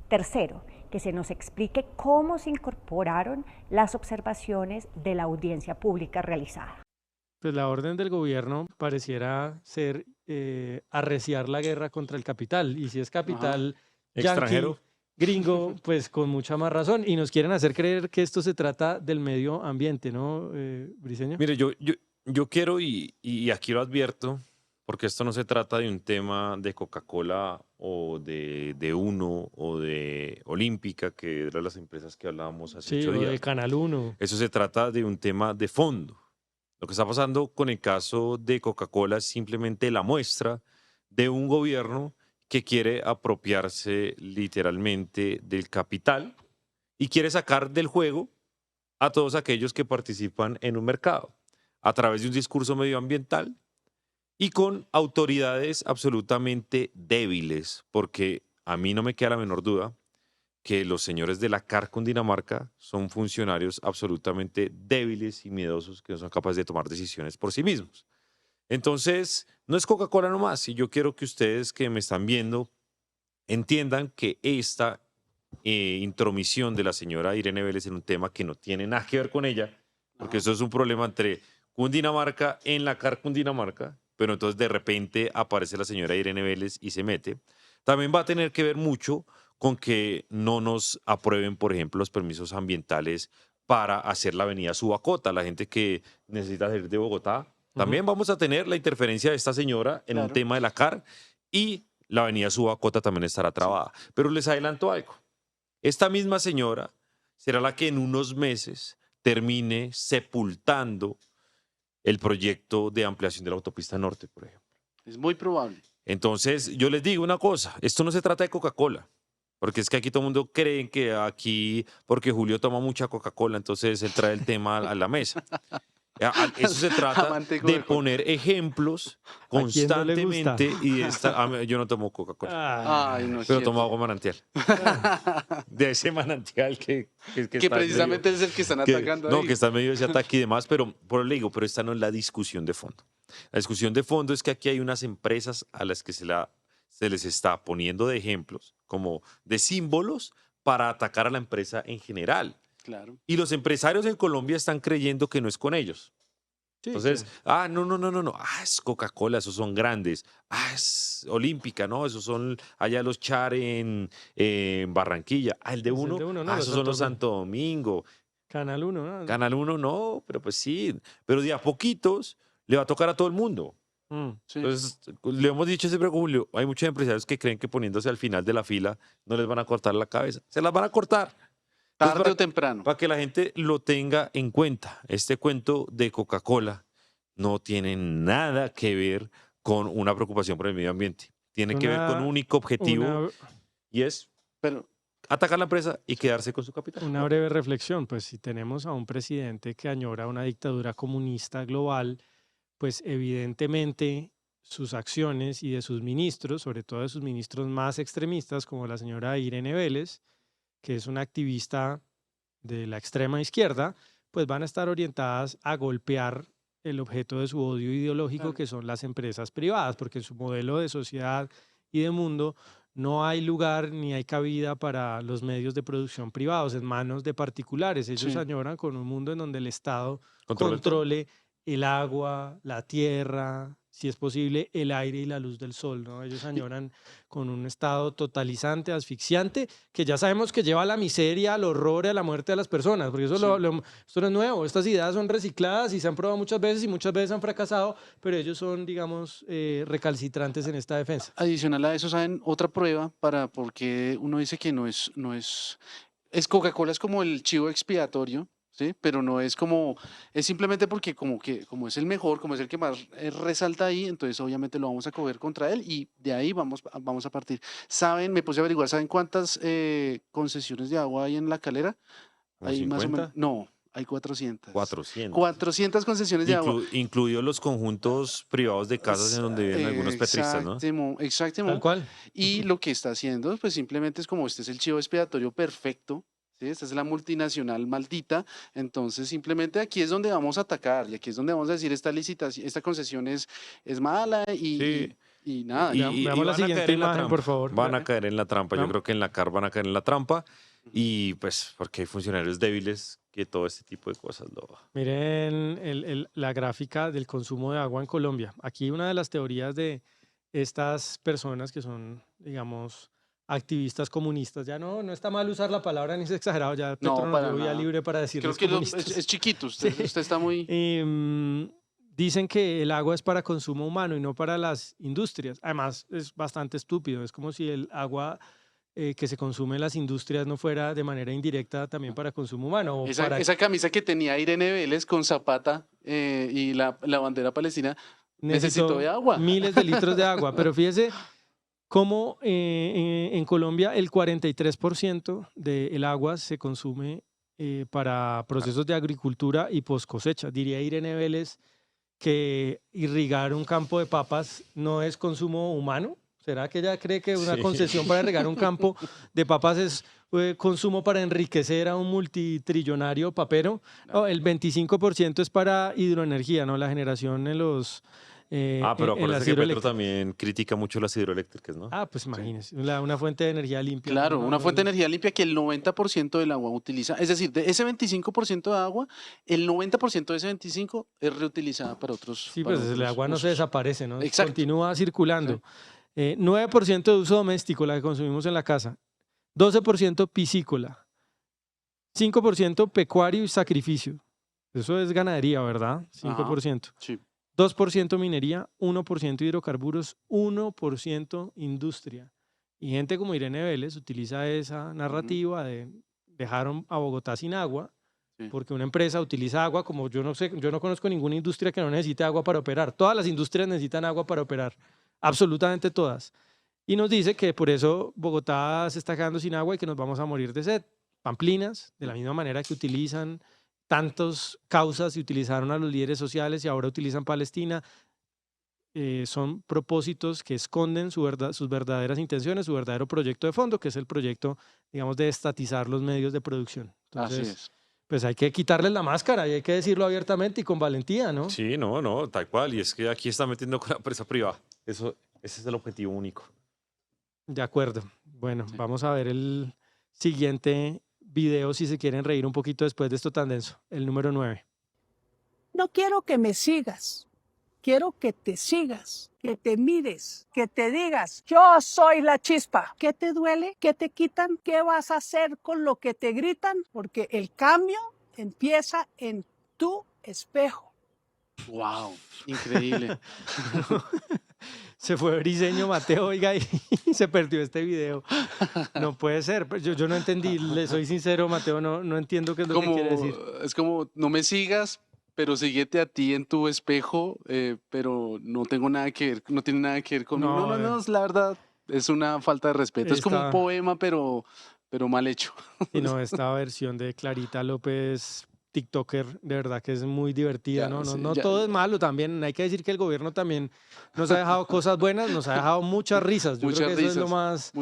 Tercero, que se nos explique cómo se incorporaron las observaciones de la audiencia pública realizada. Pues la orden del gobierno pareciera ser arreciar la guerra contra el capital, y si es capital extranjero, gringo, pues con mucha más razón, y nos quieren hacer creer que esto se trata del medio ambiente, ¿no, Briceño? Mire, yo quiero, y aquí lo advierto, porque esto no se trata de un tema de Coca-Cola o de Uno o de Olímpica, que eran las empresas que hablábamos hace 8 días. O de Canal 1. Eso se trata de un tema de fondo. Lo que está pasando con el caso de Coca-Cola es simplemente la muestra de un gobierno que quiere apropiarse literalmente del capital y quiere sacar del juego a todos aquellos que participan en un mercado a través de un discurso medioambiental y con autoridades absolutamente débiles, porque a mí no me queda la menor duda que los señores de la CAR Cundinamarca son funcionarios absolutamente débiles y miedosos que no son capaces de tomar decisiones por sí mismos. Entonces, no es Coca-Cola nomás, y yo quiero que ustedes que me están viendo entiendan que esta intromisión de la señora Irene Vélez en un tema que no tiene nada que ver con ella, porque eso es un problema entre Cundinamarca en la CAR Cundinamarca, pero entonces de repente aparece la señora Irene Vélez y se mete. También va a tener que ver mucho con que no nos aprueben, por ejemplo, los permisos ambientales para hacer la avenida Subacota. La gente que necesita salir de Bogotá, también vamos a tener la interferencia de esta señora en un Claro. tema de la CAR y la avenida Subacota también estará trabada. Pero les adelanto algo. Esta misma señora será la que en unos meses termine sepultando el proyecto de ampliación de la autopista norte, por ejemplo. Es muy probable. Entonces, yo les digo una cosa, esto no se trata de Coca-Cola, porque es que aquí todo el mundo cree que aquí, porque Julio toma mucha Coca-Cola, entonces él trae el tema a la mesa. Eso se trata Amante de de Coca-Cola. poner ejemplos ¿A quién no le gusta? constantemente y yo no tomo Coca-Cola, Ah, Ay, no es pero cierto. tomo agua manantial. De ese manantial que Que está precisamente medio- es el que están que- atacando no, ahí. que está medio ese ataque y demás, pero por eso le digo, pero esta no es la discusión de fondo. La discusión de fondo es que aquí hay unas empresas a las que se les está poniendo de ejemplos, como de símbolos, para atacar a la empresa en general. Claro. Y los empresarios en Colombia están creyendo que no es con ellos. sí, Entonces, claro. no. Es Coca-Cola, esos son grandes. Es Olímpica, ¿no? Esos son allá los Char en Barranquilla. El de Es el uno, de uno, ¿no? Los esos son los Santo Santo Domingo. Canal 1, ¿no? Canal 1 no, pero pues sí. Pero de a poquitos le va a tocar a todo el mundo. Mm. Sí. Entonces, le hemos dicho siempre, Julio, hay muchos empresarios que creen que poniéndose al final de la fila no les van a cortar la cabeza. Se las van a cortar. Tarde para- o temprano. Para que la gente lo tenga en cuenta, este cuento de Coca-Cola no tiene nada que ver con una preocupación por el medio ambiente. Tiene que ver con un único objetivo Una, y es Pero atacar la empresa y quedarse con su capital. una breve reflexión, pues si tenemos a un presidente que añora una dictadura comunista global, pues evidentemente sus acciones y de sus ministros, sobre todo de sus ministros más extremistas, como la señora Irene Vélez, que es una activista de la extrema izquierda, pues van a estar orientadas a golpear el objeto de su odio ideológico, Claro. que son las empresas privadas, porque en su modelo de sociedad y de mundo no hay lugar ni hay cabida para los medios de producción privados en manos de particulares. Ellos Sí. añoran con un mundo en donde el Estado Controla el todo. controle el agua, la tierra, si es posible, el aire y la luz del sol, ¿no? Ellos añoran con un estado totalizante, asfixiante, que ya sabemos que lleva a la miseria, al horror y a la muerte de las personas, porque eso Sí. esto no es nuevo. Estas ideas son recicladas y se han probado muchas veces y muchas veces han fracasado, pero ellos son, digamos, recalcitrantes en esta defensa. adicional a eso, ¿saben? Otra prueba porque uno dice que es Coca-Cola es como el chivo expiatorio, ¿sí? Pero no es es simplemente porque como es el mejor, como es el que más resalta ahí, entonces obviamente lo vamos a coger contra él y de ahí vamos a partir. ¿Saben? Me puse a averiguar, ¿saben cuántas concesiones de agua hay en La Calera? ¿Como Hay más o 50? menos, no, hay 400. 400. 400 concesiones de agua. Incluidos los conjuntos privados de casas en donde viven algunos petristas, ¿no? Exacto. Tal cual. Y lo que está haciendo, pues simplemente es como este es el chivo expiatorio perfecto, ¿sí? Esta es la multinacional maldita, entonces simplemente aquí es donde vamos a atacar y aquí es donde vamos a decir esta licitación, esta concesión es mala Sí. y nada. Veamos la van a siguiente caer en la imagen, trampa. por favor. Van a caer en la trampa. Yo Veamos. creo que en la CAR van a caer en la trampa. Y pues porque hay funcionarios débiles que todo este tipo de cosas lo... Miren la gráfica del consumo de agua en Colombia. Aquí una de las teorías de estas personas que son, digamos, activistas comunistas, ya no está mal usar la palabra ni es exagerado, ya No, Petro nos para dio vía nada. libre para decir Creo que es chiquito, usted está muy... Dicen que el agua es para consumo humano y no para las industrias. Además, es bastante estúpido. Es como si el agua que se consume en las industrias no fuera de manera indirecta también para consumo humano. Esa camisa que tenía Irene Vélez con Zapata y la bandera palestina necesitó de agua. Miles de litros de agua. Pero fíjese cómo en Colombia el 43% del agua se consume para procesos de agricultura y post cosecha. Diría Irene Vélez que irrigar un campo de papas no es consumo humano. ¿Será que ella cree que una Sí. concesión para regar un campo de papas es consumo para enriquecer a un multitrillonario papero? No, el 25% es para hidroenergía, ¿no? La generación en los pero en las acuérdense que Petro hidroeléctricas. también critica mucho las hidroeléctricas, ¿no? Pues imagínese, una fuente de energía limpia. Claro, ¿no? una fuente de energía limpia que el 90% del agua utiliza, es decir, de ese 25% de agua, el 90% de ese 25% es reutilizada para otros. Sí, para pues el otros agua no se usos. desaparece, ¿no? Exacto. Continúa circulando. 9% de uso doméstico, la que consumimos en la casa. 12% piscícola. 5% pecuario y sacrificio. Eso es ganadería, ¿verdad? 5%. Sí. 2% minería, 1% hidrocarburos, 1% industria. Y gente como Irene Vélez utiliza esa narrativa de dejaron a Bogotá sin agua, porque una empresa utiliza agua como yo no conozco ninguna industria que no necesite agua para operar. Todas las industrias necesitan agua para operar, absolutamente todas. Y nos dice que por eso Bogotá se está quedando sin agua y que nos vamos a morir de sed. Pamplinas, de la misma manera que utilizan tantas causas y utilizaron a los líderes sociales y ahora utilizan Palestina, son propósitos que esconden sus verdaderas intenciones, su verdadero proyecto de fondo, que es el proyecto, digamos, de estatizar los medios de producción. Entonces, Así es. pues hay que quitarles la máscara y hay que decirlo abiertamente y con valentía, ¿no? Sí, no, tal cual. Y es que aquí está metiendo con la empresa privada. Ese es el objetivo único. De acuerdo. Bueno, vamos a ver el siguiente video si se quieren reír un poquito después de esto tan denso. El número 9. No quiero que me sigas. Quiero que te sigas, que te mires, que te digas, yo soy la chispa. ¿Qué te duele? ¿Qué te quitan? ¿Qué vas a hacer con lo que te gritan? Porque el cambio empieza en tu espejo. ¡Wow! Increíble. Se fue Briseño Mateo, oiga, y se perdió este video. No puede ser. Yo no entendí, le soy sincero, Mateo, no entiendo qué es lo que quiere decir. Es como, no me sigas, pero síguete a ti en tu espejo, pero no tengo nada que ver, no tiene nada que ver conmigo. No, la verdad, es una falta de respeto. Es como un poema, pero mal hecho. Y no, esta versión de Clarita López, TikToker, de verdad que es muy divertida, ¿no? Todo es malo también. Hay que decir que el gobierno también nos ha dejado cosas buenas, nos ha dejado muchas risas. Yo creo que eso es lo más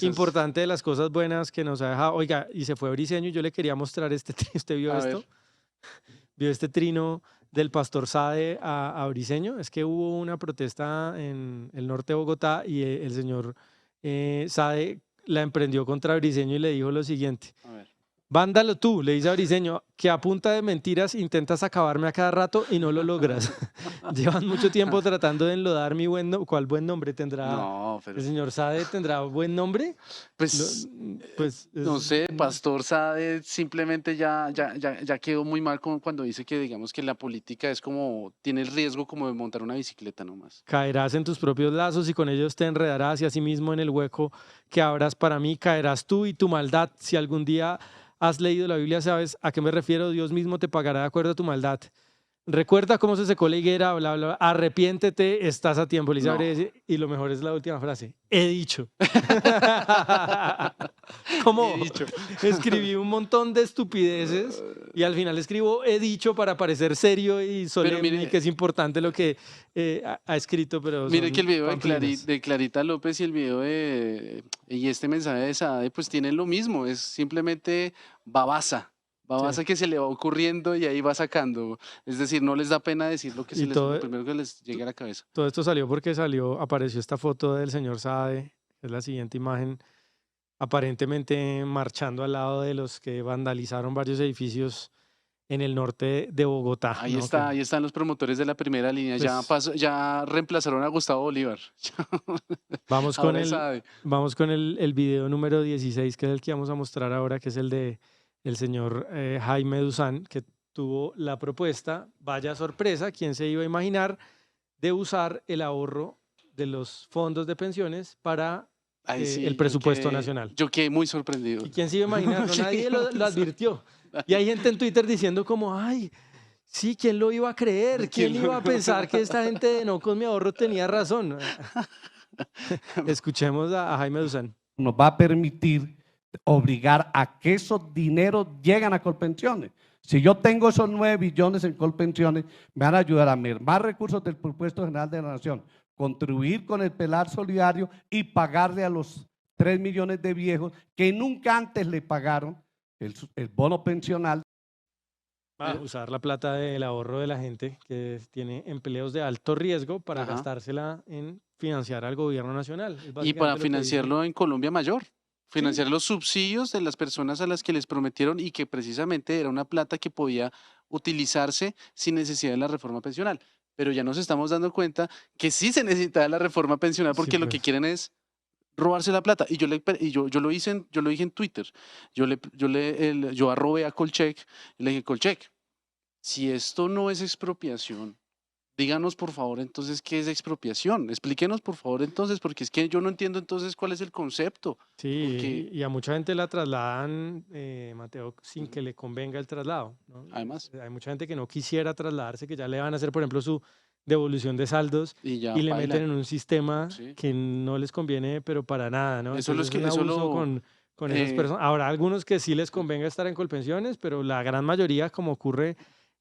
importante de las cosas buenas que nos ha dejado. Oiga, y se fue Briseño y yo le quería mostrar ¿usted vio esto? ¿Vio este trino del pastor Sade a Briseño? Es que hubo una protesta en el norte de Bogotá y el señor Sade la emprendió contra Briseño y le dijo lo siguiente. A ver. Vándalo tú, le dice a Briseño, que a punta de mentiras intentas acabarme a cada rato y no lo logras. Llevan mucho tiempo tratando de enlodar mi buen nombre. ¿Cuál buen nombre tendrá? No, pero... ¿El señor Sade tendrá buen nombre? Pues no sé, Pastor Sade simplemente ya quedó muy mal cuando dice que digamos que la política es como, tiene el riesgo como de montar una bicicleta nomás. Caerás en tus propios lazos y con ellos te enredarás y asimismo en el hueco que abras para mí caerás tú y tu maldad. Si algún día has leído la Biblia, sabes a qué me refiero. Dios mismo te pagará de acuerdo a tu maldad. Recuerda cómo se secó la higuera, bla, bla, bla. Arrepiéntete, estás a tiempo. Elizabeth, no. Y lo mejor es la última frase. He dicho. ¿Cómo? He dicho. Escribí un montón de estupideces y al final escribo he dicho para parecer serio y solemne y que es importante lo que ha escrito. Pero mire que el video de Clarita López y el video y este mensaje de Sade pues tienen lo mismo. Es simplemente babasa. Babasa que se le va ocurriendo y ahí va sacando. Es decir, no les da pena decir lo primero que les llegue a la cabeza. Todo esto salió porque apareció esta foto del señor Sade, que es la siguiente imagen, aparentemente marchando al lado de los que vandalizaron varios edificios en el norte de Bogotá. Ahí están los promotores de la primera línea. Pues, ya reemplazaron a Gustavo Bolívar. Vamos con el video número 16, que es el que vamos a mostrar ahora, que es el de el señor Jaime Duzán, que tuvo la propuesta, vaya sorpresa, ¿quién se iba a imaginar?, de usar el ahorro de los fondos de pensiones para el presupuesto nacional. Yo quedé muy sorprendido. ¿Y quién se iba a imaginar? No, nadie lo advirtió. Y hay gente en Twitter diciendo como, ay, sí, ¿quién lo iba a creer? ¿Quién iba a pensar que esta gente de No Con Mi Ahorro tenía razón? Escuchemos a Jaime Duzán. Nos va a permitir obligar a que esos dineros lleguen a Colpensiones. Si yo tengo esos 9 billones en Colpensiones, me van a ayudar a mermar recursos del presupuesto general de la nación, contribuir con el Pelar Solidario y pagarle a los 3 millones de viejos que nunca antes le pagaron el bono pensional. Usar la plata del ahorro de la gente que tiene empleos de alto riesgo para gastársela en financiar al gobierno nacional. Y para financiarlo en Colombia Mayor. Financiar los subsidios de las personas a las que les prometieron y que precisamente era una plata que podía utilizarse sin necesidad de la reforma pensional. Pero ya nos estamos dando cuenta que sí se necesita la reforma pensional porque lo que quieren es robarse la plata. Y yo lo hice yo lo dije en Twitter. Yo arrobé a Kolchek y le dije, Kolchek, si esto no es expropiación, díganos por favor entonces qué es expropiación. Explíquenos por favor entonces, porque es que yo no entiendo entonces cuál es el concepto. Sí, Porque y a mucha gente la trasladan, Mateo, sin que le convenga el traslado, ¿no? además, Hay mucha gente que no quisiera trasladarse, que ya le van a hacer, por ejemplo, su devolución de saldos y ya y le baila. meten en un sistema Sí. que no les conviene, pero para nada, ¿no? Eso Entonces los que- es un eso abuso lo- con esas eh, personas. Ahora, algunos que sí les convenga estar en Colpensiones, pero la gran mayoría, como ocurre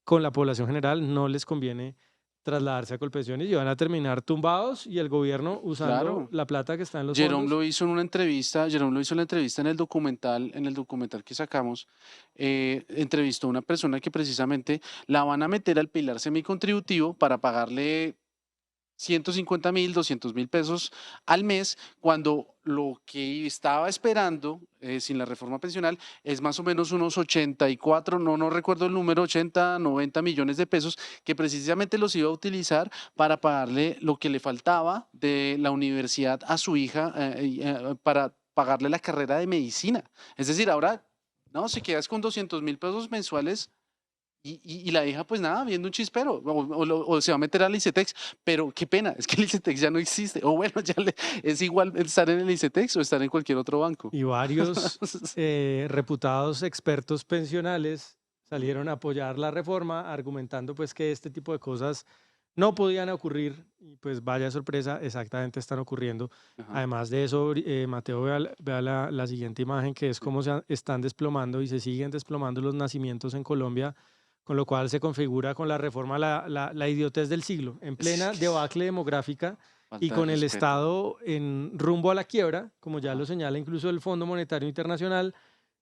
con la población general, no les conviene trasladarse a Colpensiones y van a terminar tumbados y el gobierno usando Claro. la plata que está en los Jerome fondos. lo hizo en una entrevista, Jerome lo hizo en la entrevista en el documental que sacamos, entrevistó a una persona que precisamente la van a meter al pilar semicontributivo para pagarle 150.000, 200.000 pesos al mes, cuando lo que estaba esperando sin la reforma pensional es más o menos unos 84, no recuerdo el número, 80, 90 millones de pesos, que precisamente los iba a utilizar para pagarle lo que le faltaba de la universidad a su hija, para pagarle la carrera de medicina. Es decir, ahora, no, si quedas con 200.000 pesos mensuales. Y la hija, pues nada, viendo un chispero, o se va a meter al ICETEX, pero qué pena, es que el ICETEX ya no existe, o bueno, es igual estar en el ICETEX o estar en cualquier otro banco. Y varios reputados expertos pensionales salieron a apoyar la reforma, argumentando pues que este tipo de cosas no podían ocurrir, y pues vaya sorpresa, exactamente están ocurriendo. Ajá. Además de eso, Mateo, vea la siguiente imagen, que es cómo se están desplomando y se siguen desplomando los nacimientos en Colombia, con lo cual se configura con la reforma la idiotez del siglo, en plena debacle demográfica y Falta de con el respeto. Estado en rumbo a la quiebra, como ya lo señala incluso el Fondo Monetario Internacional.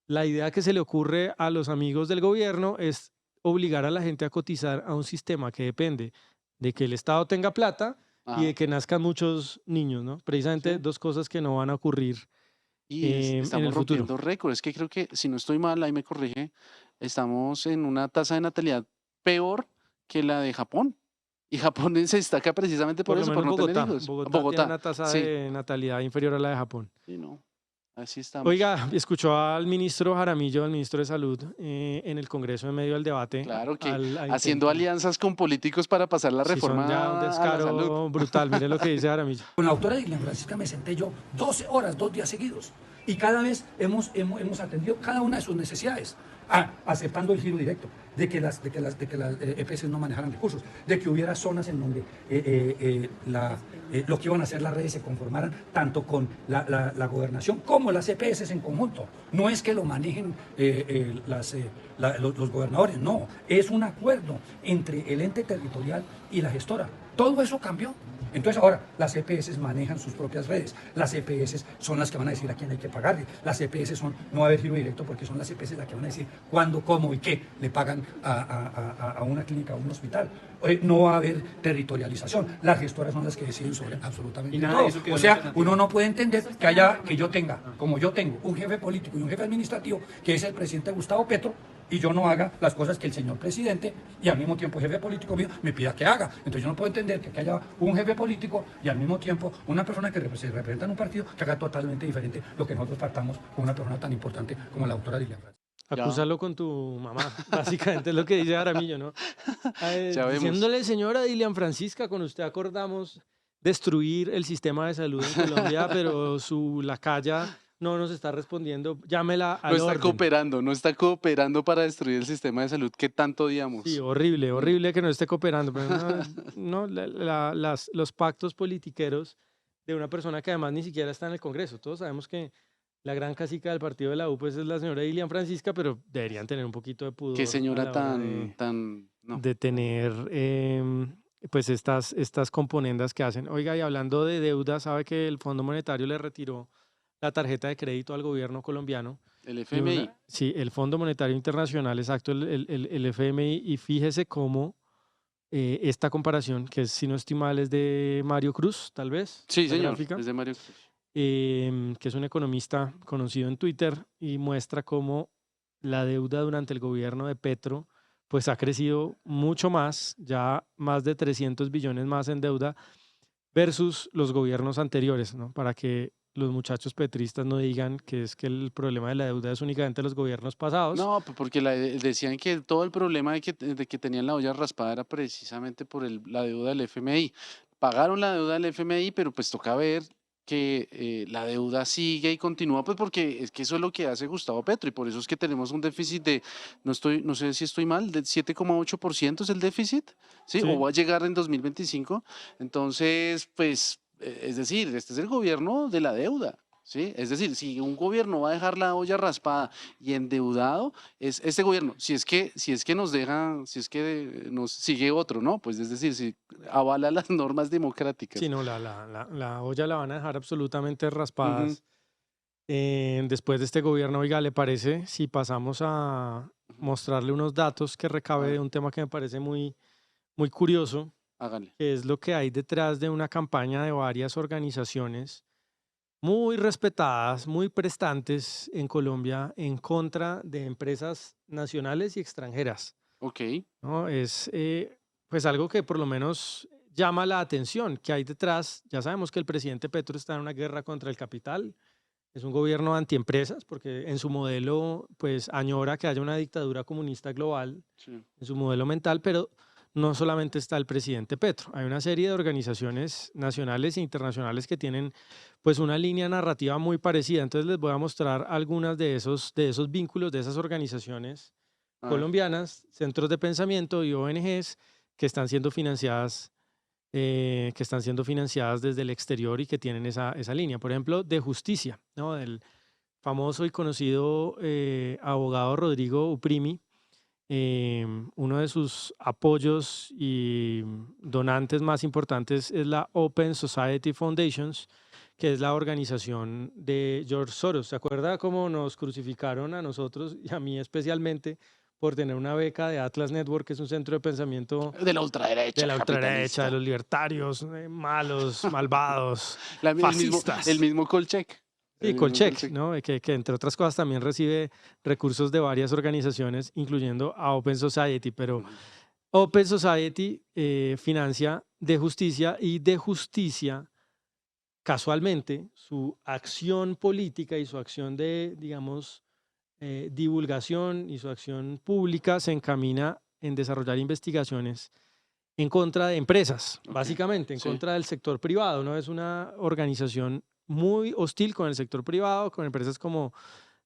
La idea que se le ocurre a los amigos del gobierno es obligar a la gente a cotizar a un sistema que depende de que el Estado tenga plata y Ajá. de que nazcan muchos niños, ¿no? Precisamente Sí. dos cosas que no van a ocurrir Y en estamos el futuro. rompiendo récords. Es que creo que, si no estoy mal, ahí me corrige, estamos en una tasa de natalidad peor que la de Japón. Y Japón se destaca precisamente por Por lo eso, menos por no tener Bogotá. hijos. Bogotá tiene una tasa sí. de natalidad inferior a la de Japón. Sí, no, así estamos. Oiga, escuchó al ministro Jaramillo, al ministro de Salud, en el Congreso en medio del debate. Claro que al haciendo intento. alianzas con políticos para pasar la Sí, son reforma ya un a la salud. descaro brutal. Mire lo que dice Jaramillo. Con la doctora Dilian Francisca me senté yo 12 horas, 2 días seguidos. Y cada vez hemos atendido cada una de sus necesidades, aceptando el giro directo, de que las EPS no manejaran recursos, de que hubiera zonas en donde lo que iban a hacer las redes se conformaran tanto con la gobernación como las EPS en conjunto. No es que lo manejen los gobernadores, no, es un acuerdo entre el ente territorial y la gestora. Todo eso cambió. Entonces ahora las EPS manejan sus propias redes, las EPS son las que van a decir a quién hay que pagarle, las EPS no va a haber giro directo porque son las EPS las que van a decir cuándo, cómo y qué le pagan a una clínica, a un hospital. No va a haber territorialización, las gestoras son las que deciden sobre absolutamente todo. O sea, uno no puede entender que yo tenga, como yo tengo, un jefe político y un jefe administrativo, que es el presidente Gustavo Petro, y yo no haga las cosas que el señor presidente y al mismo tiempo jefe político mío me pida que haga. Entonces yo no puedo entender que haya un jefe político y al mismo tiempo una persona que se representa en un partido que haga totalmente diferente lo que nosotros partamos con una persona tan importante como la doctora Dilian Francisca. Acúsalo con tu mamá, básicamente es lo que dice Jaramillo, ¿no? Ya vemos. Diciéndole, señora Dilian Francisca, con usted acordamos destruir el sistema de salud en Colombia, pero su lacaya no nos está respondiendo, llámela al orden. No está cooperando para destruir el sistema de salud que tanto odiamos. Sí, horrible que no esté cooperando. Pero los pactos politiqueros de una persona que además ni siquiera está en el Congreso. Todos sabemos que la gran cacica del partido de la U pues es la señora Dilian Francisca, pero deberían tener un poquito de pudor. Qué señora a la hora de tener pues estas componendas que hacen. Oiga, y hablando de deuda, ¿sabe que el Fondo Monetario le retiró la tarjeta de crédito al gobierno colombiano? El FMI. Sí, el Fondo Monetario Internacional, exacto, el FMI, y fíjese cómo esta comparación, que si no estoy mal es de Mario Cruz, tal vez. Sí, la señor, gráfica, es de Mario Cruz. que es un economista conocido en Twitter y muestra cómo la deuda durante el gobierno de Petro pues ha crecido mucho más, ya más de 300 billones más en deuda versus los gobiernos anteriores, ¿no? Para que los muchachos petristas no digan que es que el problema de la deuda es únicamente los gobiernos pasados. No, porque decían que todo el problema de que tenían la olla raspada era precisamente por la deuda del FMI. Pagaron la deuda del FMI, pero pues toca ver que la deuda sigue y continúa, pues porque es que eso es lo que hace Gustavo Petro y por eso es que tenemos un déficit de, no sé si estoy mal, del 7,8% es el déficit, ¿sí? Sí. O va a llegar en 2025. Entonces, pues, es decir, este es el gobierno de la deuda. ¿Sí? Es decir, si un gobierno va a dejar la olla raspada y endeudado, es este gobierno, si es que nos deja, si es que nos sigue otro, ¿no? Pues es decir, si avala las normas democráticas. Sí, no, la olla la van a dejar absolutamente raspadas. Después de este gobierno, oiga, ¿le parece si pasamos a mostrarle unos datos que recabe de un tema que me parece muy, muy curioso? Hágale. Que es lo que hay detrás de una campaña de varias organizaciones muy respetadas, muy prestantes en Colombia en contra de empresas nacionales y extranjeras. Ok. ¿No? Es pues algo que por lo menos llama la atención que hay detrás. Ya sabemos que el presidente Petro está en una guerra contra el capital. Es un gobierno antiempresas porque en su modelo pues añora que haya una dictadura comunista global, Sí. en su modelo mental, pero no solamente está el presidente Petro, hay una serie de organizaciones nacionales e internacionales que tienen pues una línea narrativa muy parecida. Entonces les voy a mostrar algunas de esos vínculos de esas organizaciones colombianas, centros de pensamiento y ONGs que están siendo financiadas desde el exterior y que tienen esa línea. Por ejemplo, de justicia, ¿no? Del famoso y conocido abogado Rodrigo Uprimi. Uno de sus apoyos y donantes más importantes es la Open Society Foundations, que es la organización de George Soros. ¿Se acuerda cómo nos crucificaron a nosotros y a mí especialmente por tener una beca de Atlas Network, que es un centro de pensamiento de la ultraderecha, de los libertarios, malos, malvados, el fascistas? mismo Kolchak. Sí, Kolchak, ¿no? Que entre otras cosas también recibe recursos de varias organizaciones, incluyendo a Open Society, pero Open Society financia de justicia y de justicia, casualmente, su acción política y su acción de, digamos, divulgación y su acción pública se encamina en desarrollar investigaciones en contra de empresas, básicamente, en contra del sector privado, ¿no? Es una organización muy hostil con el sector privado, con empresas como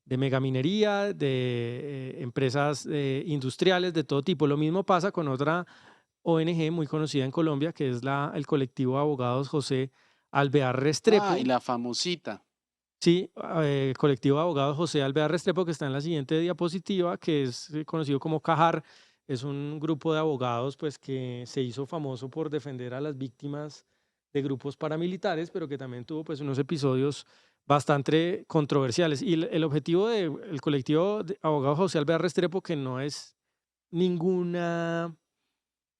de megaminería, de empresas industriales de todo tipo. Lo mismo pasa con otra ONG muy conocida en Colombia, que es el colectivo de abogados José Alvear Restrepo. Y la famosita. Sí, colectivo de abogados José Alvear Restrepo, que está en la siguiente diapositiva, que es conocido como CAJAR. Es un grupo de abogados pues, que se hizo famoso por defender a las víctimas de grupos paramilitares, pero que también tuvo pues, unos episodios bastante controversiales. Y el objetivo del colectivo de abogados José Alvear Restrepo, que no es ningún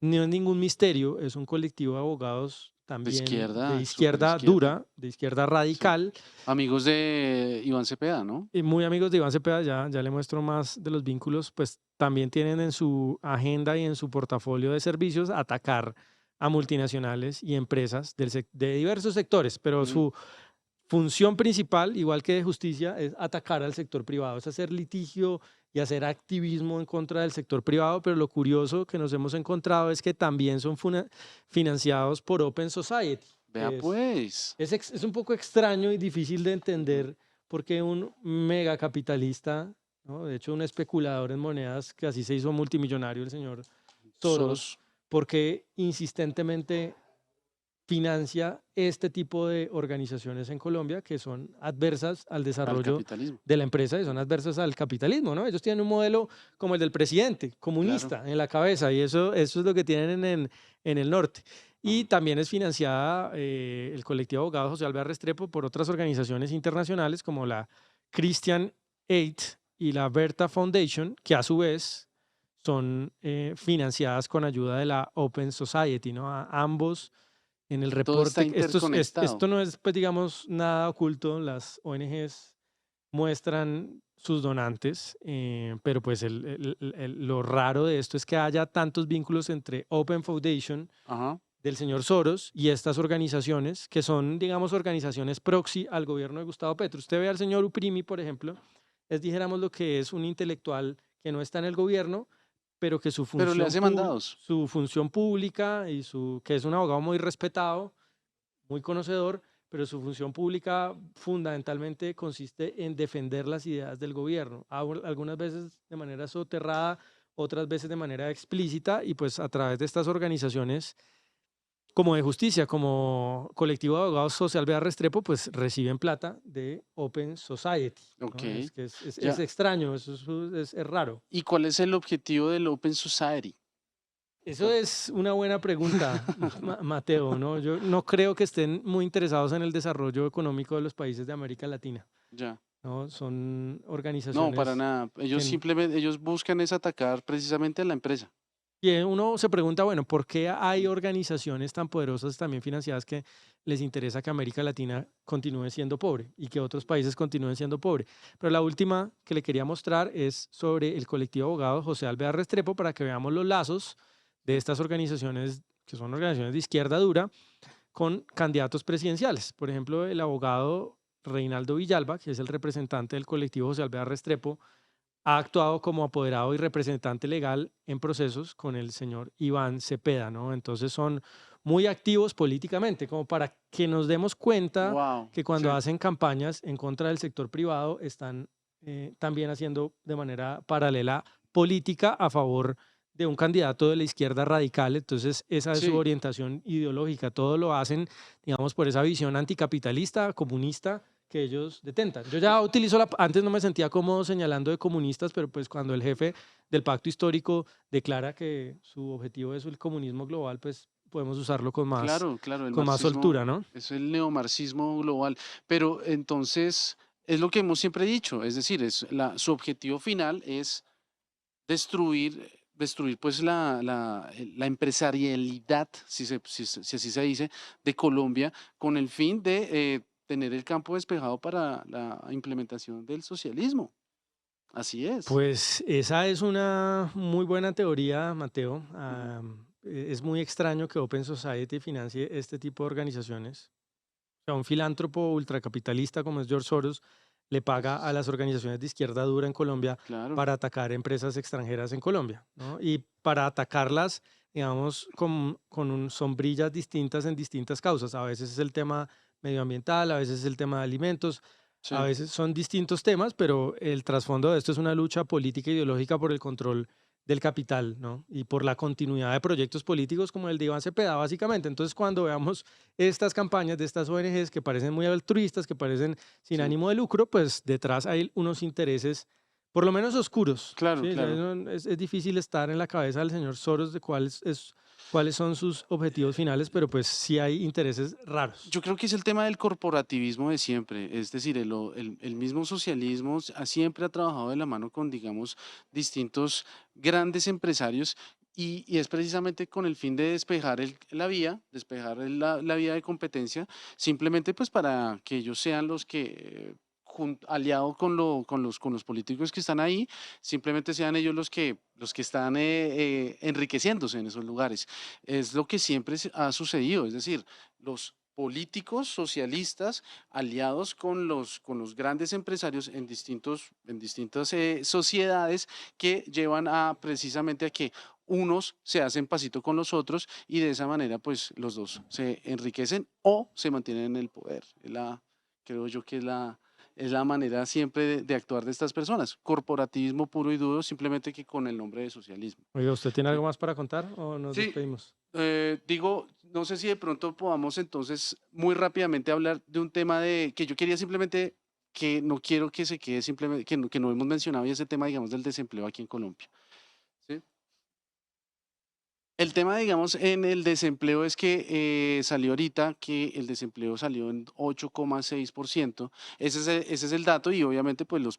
misterio, es un colectivo de abogados también de izquierda dura, de izquierda radical. Sí. Amigos de Iván Cepeda, ¿no? Y muy amigos de Iván Cepeda, ya le muestro más de los vínculos, pues también tienen en su agenda y en su portafolio de servicios atacar a multinacionales y empresas de diversos sectores, pero su función principal, igual que de justicia, es atacar al sector privado, es hacer litigio y hacer activismo en contra del sector privado, pero lo curioso que nos hemos encontrado es que también son financiados por Open Society. Vea pues. Es un poco extraño y difícil de entender porque un megacapitalista, ¿no? De hecho un especulador en monedas que así se hizo multimillonario el señor Soros, porque insistentemente financia este tipo de organizaciones en Colombia que son adversas al desarrollo de la empresa y son adversas al capitalismo, ¿no? Ellos tienen un modelo como el del presidente, comunista, en la cabeza, y eso es lo que tienen en el norte. Y también es financiada el colectivo de abogados José Alvear Restrepo por otras organizaciones internacionales como la Christian Aid y la Berta Foundation, que a su vez son financiadas con ayuda de la Open Society, ¿no? A ambos en el reporte. Esto no es, pues, digamos, nada oculto. Las ONGs muestran sus donantes, pero pues lo raro de esto es que haya tantos vínculos entre Open Foundation del señor Soros y estas organizaciones que son, digamos, organizaciones proxy al gobierno de Gustavo Petro. Usted ve al señor Uprimi, por ejemplo, es, dijéramos, lo que es un intelectual que no está en el gobierno, pero que su Pero le función, hace mandados. su función pública y que es un abogado muy respetado, muy conocedor, pero su función pública fundamentalmente consiste en defender las ideas del gobierno, algunas veces de manera soterrada, otras veces de manera explícita, y pues a través de estas organizaciones como de justicia, como colectivo de abogados Social Vea Restrepo, pues reciben plata de Open Society, ¿no? Ok. Es que Ya. es extraño, eso es raro. ¿Y cuál es el objetivo del Open Society? Eso es una buena pregunta, Mateo, ¿no? Yo no creo que estén muy interesados en el desarrollo económico de los países de América Latina, Ya. ¿no? Son organizaciones No, para nada. Ellos que- simplemente, ellos buscan es atacar precisamente a la empresa. y uno se pregunta, bueno, ¿por qué hay organizaciones tan poderosas también financiadas que les interesa que América Latina continúe siendo pobre y que otros países continúen siendo pobres? Pero la última que le quería mostrar es sobre el colectivo de abogados José Alvear Restrepo, para que veamos los lazos de estas organizaciones, que son organizaciones de izquierda dura, con candidatos presidenciales. Por ejemplo, el abogado Reinaldo Villalba, que es el representante del colectivo José Alvear Restrepo, ha actuado como apoderado y representante legal en procesos con el señor Iván Cepeda, ¿no? Entonces son muy activos políticamente, como para que nos demos cuenta Wow. que cuando Sí. hacen campañas en contra del sector privado están también haciendo de manera paralela política a favor de un candidato de la izquierda radical. Entonces esa es Sí. su orientación ideológica. Todo lo hacen, digamos, por esa visión anticapitalista, comunista que ellos detentan. Yo ya utilizo antes no me sentía cómodo señalando de comunistas, pero pues cuando el jefe del pacto histórico declara que su objetivo es el comunismo global, pues podemos usarlo con más, Claro, claro, el con más marxismo soltura, ¿no? es el neomarxismo global. Pero entonces es lo que hemos siempre dicho, es decir, su objetivo final es destruir pues la empresarialidad, si así se dice, de Colombia, con el fin de tener el campo despejado para la implementación del socialismo. Así es. Pues esa es una muy buena teoría, Mateo. Es muy extraño que Open Society financie este tipo de organizaciones. O sea, un filántropo ultracapitalista como es George Soros le paga a las organizaciones de izquierda dura en Colombia Claro. para atacar empresas extranjeras en Colombia, ¿no? Y para atacarlas, digamos, con sombrillas distintas en distintas causas. A veces es el tema medioambiental, a veces es el tema de alimentos, Sí. a veces son distintos temas, pero el trasfondo de esto es una lucha política e ideológica por el control del capital, ¿no? Y por la continuidad de proyectos políticos como el de Iván Cepeda, básicamente. Entonces, cuando veamos estas campañas de estas ONGs que parecen muy altruistas, que parecen sin Sí. ánimo de lucro, pues detrás hay unos intereses, por lo menos oscuros. Claro, ¿sí? claro. Es difícil estar en la cabeza del señor Soros de cuáles son sus objetivos finales, pero pues sí hay intereses raros. Yo creo que es el tema del corporativismo de siempre, es decir, el mismo socialismo siempre ha trabajado de la mano con, digamos, distintos grandes empresarios y es precisamente con el fin de despejar la vía de competencia, simplemente pues para que ellos sean los que aliado con los políticos que están ahí, simplemente sean ellos los que están enriqueciéndose en esos lugares. Es lo que siempre ha sucedido, es decir, los políticos socialistas aliados con los grandes empresarios en distintas sociedades que llevan precisamente a que unos se hacen pasito con los otros y de esa manera pues los dos se enriquecen o se mantienen en el poder. Creo yo que es la manera siempre de actuar de estas personas. Corporativismo puro y duro, simplemente que con el nombre de socialismo. Oiga, ¿usted tiene algo más para contar o nos Sí. despedimos? No sé si de pronto podamos entonces muy rápidamente hablar de un tema que yo quería simplemente, que no quiero que se quede simplemente, que no hemos mencionado, y ese tema, digamos, del desempleo aquí en Colombia. ¿Sí? El tema, digamos, en el desempleo es que salió ahorita que el desempleo salió en 8,6%. Ese es el dato y obviamente pues los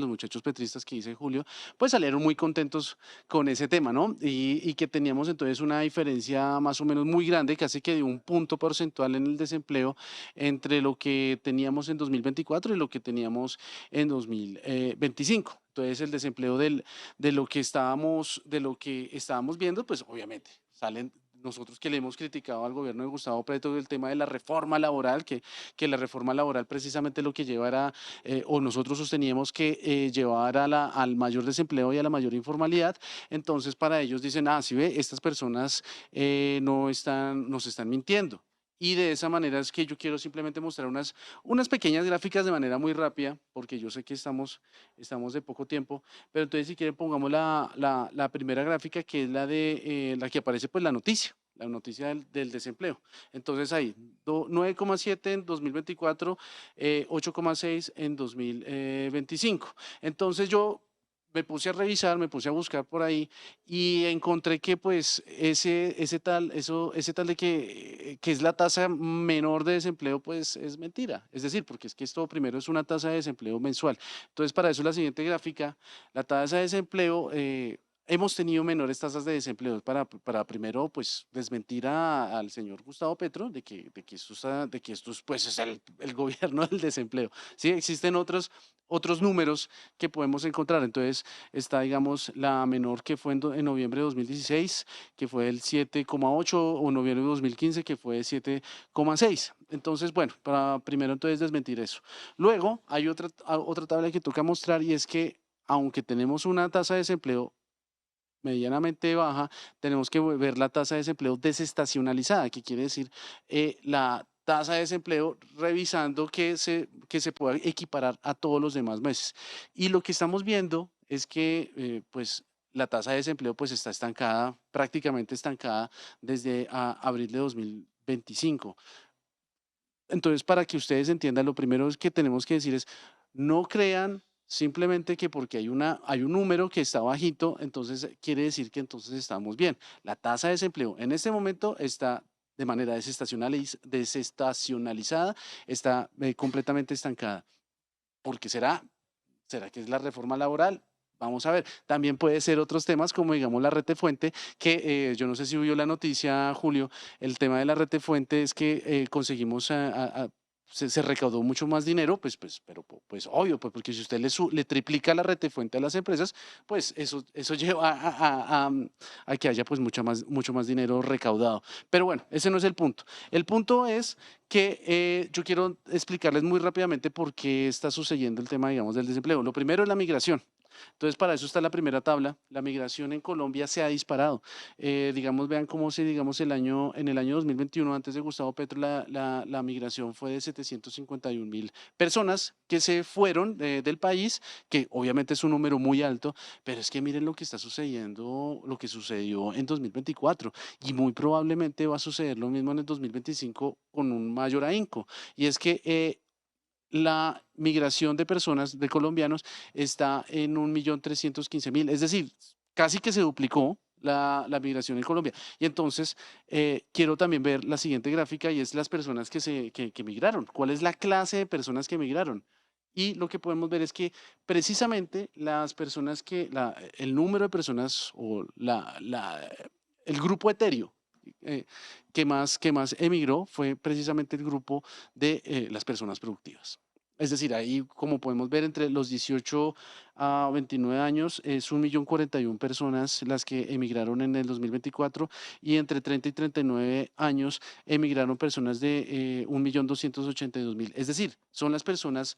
muchachos petristas que dice Julio, pues salieron muy contentos con ese tema, ¿no? Y que teníamos entonces una diferencia más o menos muy grande, casi que de un punto porcentual en el desempleo entre lo que teníamos en 2024 y lo que teníamos en 2025. Entonces el desempleo de lo que estábamos viendo, pues obviamente nosotros que le hemos criticado al gobierno de Gustavo Petro el tema de la reforma laboral, que la reforma laboral precisamente lo que lleva era, o nosotros sosteníamos que llevara al mayor desempleo y a la mayor informalidad. Entonces para ellos dicen, si ve, estas personas nos están mintiendo. Y de esa manera es que yo quiero simplemente mostrar unas pequeñas gráficas de manera muy rápida, porque yo sé que estamos de poco tiempo, pero entonces si quieren pongamos la primera gráfica, que es la que aparece pues la noticia del desempleo. Entonces ahí, 9,7 en 2024, 8,6 en 2025. Entonces yo me puse a revisar, me puse a buscar por ahí y encontré que pues ese tal de que es la tasa menor de desempleo, pues es mentira. Es decir, porque es que esto primero es una tasa de desempleo mensual. Entonces, para eso la siguiente gráfica, la tasa de desempleo, hemos tenido menores tasas de desempleo para primero pues desmentir al señor Gustavo Petro de que esto pues es el gobierno del desempleo. Sí, existen otros números que podemos encontrar. Entonces está, digamos, la menor que fue en noviembre de 2016, que fue el 7,8, o noviembre de 2015, que fue 7,6. Entonces, bueno, para primero entonces desmentir eso. Luego hay otra tabla que toca mostrar, y es que aunque tenemos una tasa de desempleo medianamente baja, tenemos que ver la tasa de desempleo desestacionalizada, que quiere decir la tasa de desempleo revisando que se pueda equiparar a todos los demás meses. Y lo que estamos viendo es que pues la tasa de desempleo pues está estancada, prácticamente estancada desde abril de 2025. Entonces, para que ustedes entiendan, lo primero que tenemos que decir es, no crean simplemente que porque hay un número que está bajito, entonces quiere decir que entonces estamos bien. La tasa de desempleo en este momento está de manera desestacionalizada, está completamente estancada. ¿Por qué será? ¿Será que es la reforma laboral? Vamos a ver. También puede ser otros temas como, digamos, la retefuente, que yo no sé si vio la noticia, Julio. El tema de la retefuente es que conseguimos se recaudó mucho más dinero, pero obvio, pues porque si usted le triplica la retefuente a las empresas, pues eso lleva a que haya pues mucho más dinero recaudado. Pero bueno, ese no es el punto. El punto es que yo quiero explicarles muy rápidamente por qué está sucediendo el tema, digamos, del desempleo. Lo primero es la migración. Entonces, para eso está la primera tabla. La migración en Colombia se ha disparado. Digamos, vean cómo digamos, en el año 2021, antes de Gustavo Petro, la migración fue de 751.000 personas que se fueron del país, que obviamente es un número muy alto, pero es que miren lo que está sucediendo, lo que sucedió en 2024, y muy probablemente va a suceder lo mismo en el 2025 con un mayor ahínco. Y es que la migración de personas, de colombianos, está en 1.315.000, es decir, casi que se duplicó la migración en Colombia. Y entonces quiero también ver la siguiente gráfica, y es las personas que migraron. ¿Cuál es la clase de personas que migraron? Y lo que podemos ver es que precisamente las personas el número de personas o el grupo etéreo que más emigró fue precisamente el grupo de las personas productivas. Es decir, ahí como podemos ver, entre los 18 a 29 años es 1.041.000 personas las que emigraron en el 2024, y entre 30 y 39 años emigraron personas de 1.282.000. Es decir, son las personas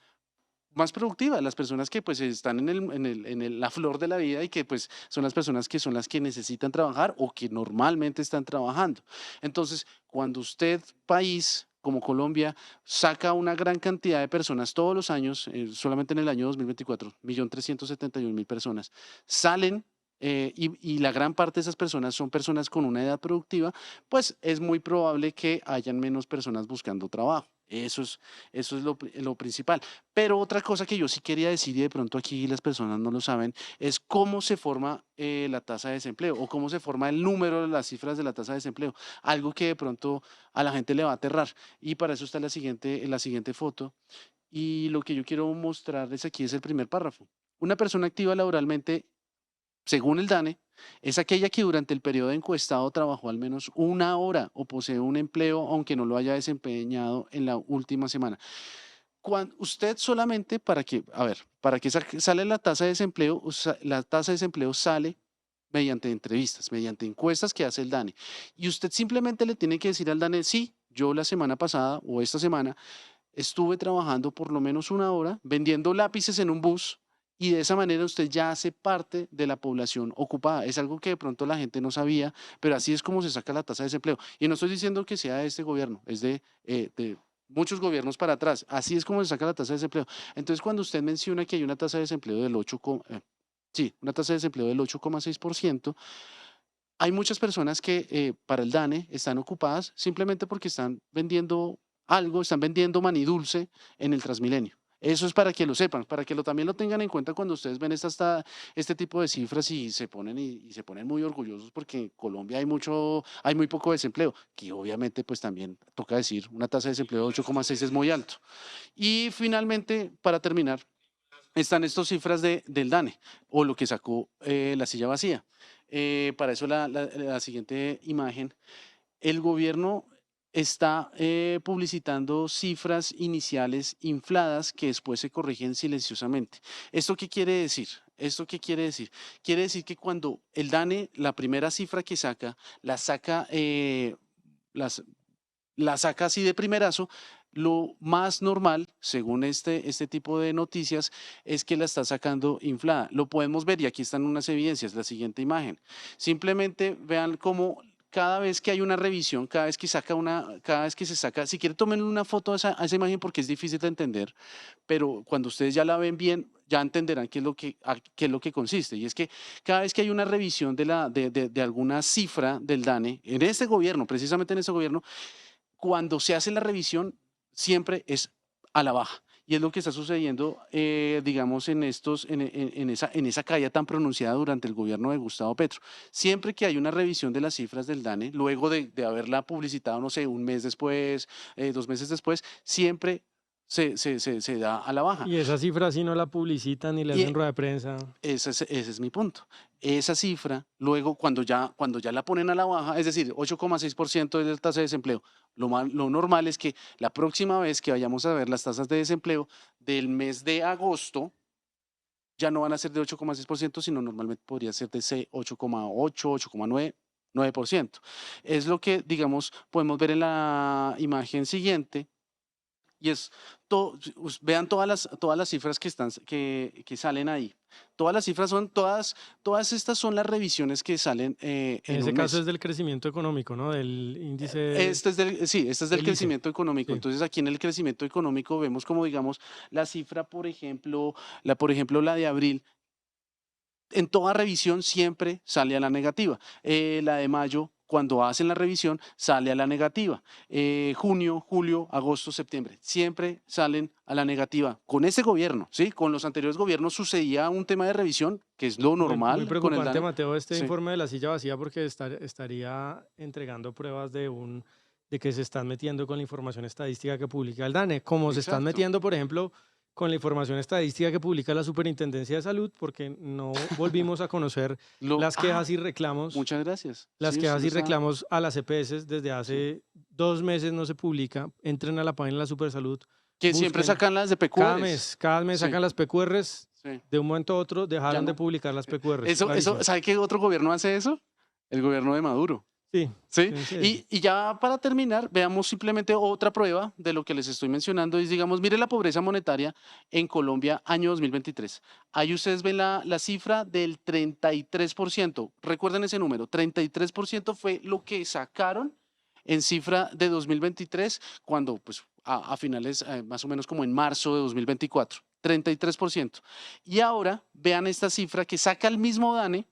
más productivas, las personas que pues están en la flor de la vida, y que pues son las personas que son las que necesitan trabajar o que normalmente están trabajando. Entonces, cuando usted, país como Colombia, saca una gran cantidad de personas todos los años, solamente en el año 2024, 1.371.000 personas, salen y la gran parte de esas personas son personas con una edad productiva, pues es muy probable que hayan menos personas buscando trabajo. Eso es lo principal. Pero otra cosa que yo sí quería decir, y de pronto aquí las personas no lo saben, es cómo se forma la tasa de desempleo, o cómo se forma el número de las cifras de la tasa de desempleo. Algo que de pronto a la gente le va a aterrar. Y para eso está la siguiente foto. Y lo que yo quiero mostrarles aquí es el primer párrafo. Una persona activa laboralmente, según el DANE, es aquella que durante el periodo encuestado trabajó al menos una hora o posee un empleo aunque no lo haya desempeñado en la última semana. Cuando usted solamente, para que sale la tasa de desempleo, sale mediante entrevistas, mediante encuestas que hace el DANE. Y usted simplemente le tiene que decir al DANE, sí, yo la semana pasada o esta semana estuve trabajando por lo menos 1 hora vendiendo lápices en un bus y de esa manera usted ya hace parte de la población ocupada. Es algo que de pronto la gente no sabía, pero así es como se saca la tasa de desempleo. Y no estoy diciendo que sea de este gobierno, es de muchos gobiernos para atrás. Así es como se saca la tasa de desempleo. Entonces, cuando usted menciona que hay una tasa de desempleo del 8,6%, hay muchas personas que para el DANE están ocupadas simplemente porque están vendiendo algo, están vendiendo maní dulce en el Transmilenio. Eso es para que lo sepan, para que también lo tengan en cuenta cuando ustedes ven este tipo de cifras y se ponen muy orgullosos porque en Colombia hay muy poco desempleo, que obviamente pues también toca decir, una tasa de desempleo de 8,6 es muy alto. Y finalmente, para terminar, están estas cifras del DANE o lo que sacó la silla vacía. Para eso la siguiente imagen, el gobierno está publicitando cifras iniciales infladas que después se corrigen silenciosamente. ¿Esto qué quiere decir? ¿Esto qué quiere decir? Quiere decir que cuando el DANE, la primera cifra que saca, la saca así de primerazo, lo más normal, según este tipo de noticias, es que la está sacando inflada. Lo podemos ver y aquí están unas evidencias, la siguiente imagen. Simplemente vean cómo cada vez que hay una revisión, cada vez que se saca, si quieren tomen una foto a esa imagen porque es difícil de entender, pero cuando ustedes ya la ven bien, ya entenderán qué es lo que consiste. Y es que cada vez que hay una revisión de alguna cifra del DANE, en este gobierno, precisamente en este gobierno, cuando se hace la revisión, siempre es a la baja. Y es lo que está sucediendo, digamos, en esa caída tan pronunciada durante el gobierno de Gustavo Petro. Siempre que hay una revisión de las cifras del DANE, luego de haberla publicitado, no sé, 1 mes después, 2 meses después, siempre se da a la baja. Y esa cifra si no la publicitan ni le hacen rueda de prensa. Ese es mi punto. Esa cifra, luego cuando ya la ponen a la baja, es decir, 8,6% de la tasa de desempleo, lo normal es que la próxima vez que vayamos a ver las tasas de desempleo del mes de agosto, ya no van a ser de 8,6%, sino normalmente podría ser de 8,8, 8,9, 9%. Es lo que, digamos, podemos ver en la imagen siguiente. Y vean todas las cifras que salen ahí. Todas las cifras son, todas estas son las revisiones que salen en ese caso es del crecimiento económico, ¿no? Del índice. Este es del crecimiento económico. Sí. Entonces aquí en el crecimiento económico vemos como, digamos, la cifra, por ejemplo, la de abril, en toda revisión siempre sale a la negativa. La de mayo, cuando hacen la revisión, sale a la negativa. Junio, julio, agosto, septiembre, siempre salen a la negativa. Con ese gobierno, ¿sí? Con los anteriores gobiernos sucedía un tema de revisión, que es lo normal. Muy preocupante, con el Mateo, informe de la silla vacía porque estaría entregando pruebas de que se están metiendo con la información estadística que publica el DANE, como se están metiendo, por ejemplo, con la información estadística que publica la Superintendencia de Salud, porque no volvimos a conocer las quejas y reclamos. Muchas gracias. Las quejas y reclamos a las EPS desde hace 2 meses no se publica. Entren a la página de la Supersalud. Que siempre sacan las de PQRs. Cada mes sacan las PQRs. De un momento a otro dejaron de publicar las PQRs. ¿Sabe qué otro gobierno hace eso? El gobierno de Maduro. Sí. Y ya para terminar, veamos simplemente otra prueba de lo que les estoy mencionando. Es, digamos, mire la pobreza monetaria en Colombia año 2023. Ahí ustedes ven la cifra del 33%. Recuerden ese número, 33% fue lo que sacaron en cifra de 2023 cuando pues a finales, más o menos como en marzo de 2024. 33%. Y ahora vean esta cifra que saca el mismo DANE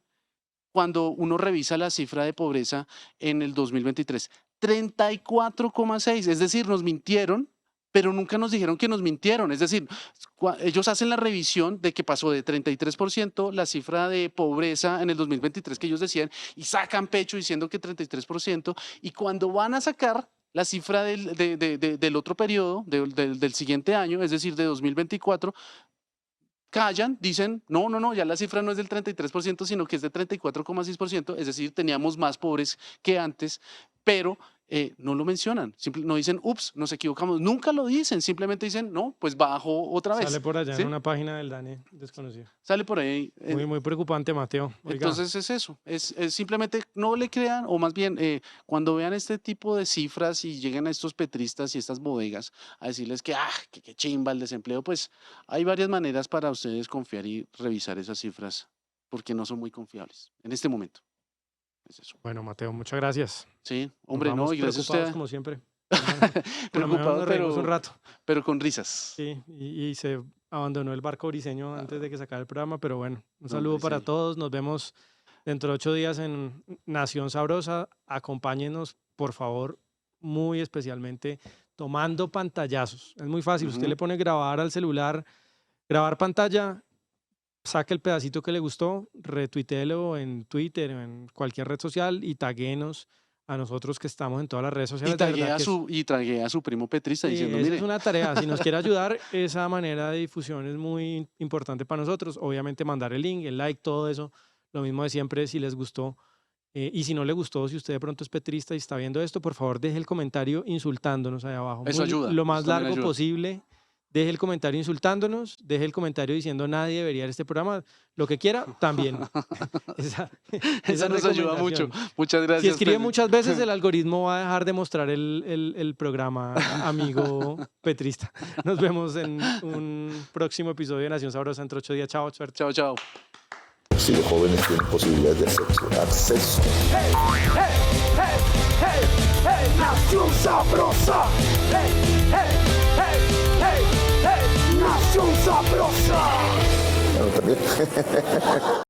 cuando uno revisa la cifra de pobreza en el 2023, 34,6, es decir, nos mintieron, pero nunca nos dijeron que nos mintieron, es decir, ellos hacen la revisión de que pasó de 33% la cifra de pobreza en el 2023 que ellos decían y sacan pecho diciendo que 33%, y cuando van a sacar la cifra del otro periodo, del siguiente año, es decir, de 2024, callan, dicen, no, ya la cifra no es del 33%, sino que es de 34,6%, es decir, teníamos más pobres que antes, pero no lo mencionan, no dicen, ups, nos equivocamos, nunca lo dicen, simplemente dicen, no, pues bajo otra vez. Sale por allá ¿sí? en una página del DANE desconocida. Sale por ahí. Muy preocupante, Mateo. Oiga. Entonces es eso, es simplemente no le crean, o más bien, cuando vean este tipo de cifras y lleguen a estos petristas y estas bodegas a decirles que chimba el desempleo, pues hay varias maneras para ustedes confiar y revisar esas cifras, porque no son muy confiables en este momento. Es eso. Bueno, Mateo, muchas gracias. Sí, hombre, no, y gracias a usted. Como siempre. Preocupado, un rato. Pero con risas. Sí, y se abandonó el barco briseño antes de que se acabe el programa, pero bueno, un saludo para todos. Nos vemos dentro de 8 días en Nación Sabrosa. Acompáñenos, por favor, muy especialmente tomando pantallazos. Es muy fácil. Usted le pone grabar al celular, grabar pantalla, saque el pedacito que le gustó, retuiteelo en Twitter, en cualquier red social y taguenos a nosotros que estamos en todas las redes sociales. Y taguea a su primo petrista diciendo, esa mire. es una tarea. Si nos quiere ayudar, esa manera de difusión es muy importante para nosotros. Obviamente mandar el link, el like, todo eso. Lo mismo de siempre, si les gustó. Y si no le gustó, si usted de pronto es petrista y está viendo esto, por favor deje el comentario insultándonos ahí abajo. Eso ayuda. Lo más largo posible. Deje el comentario insultándonos, deje el comentario diciendo nadie debería ver este programa, lo que quiera, también. Esa nos ayuda mucho. Muchas gracias. Si escribe muchas veces, el algoritmo va a dejar de mostrar el programa, amigo petrista. Nos vemos en un próximo episodio de Nación Sabrosa entre 8 días. Chao, suerte. Chao, chao. Si los jóvenes tienen posibilidades de acceso. ¡Hey, hey, hey, hey, hey! ¡Nación Sabrosa! ¡Hey, hey, hey, hey, hey! ¡Nación Sabrosa! Bueno, también.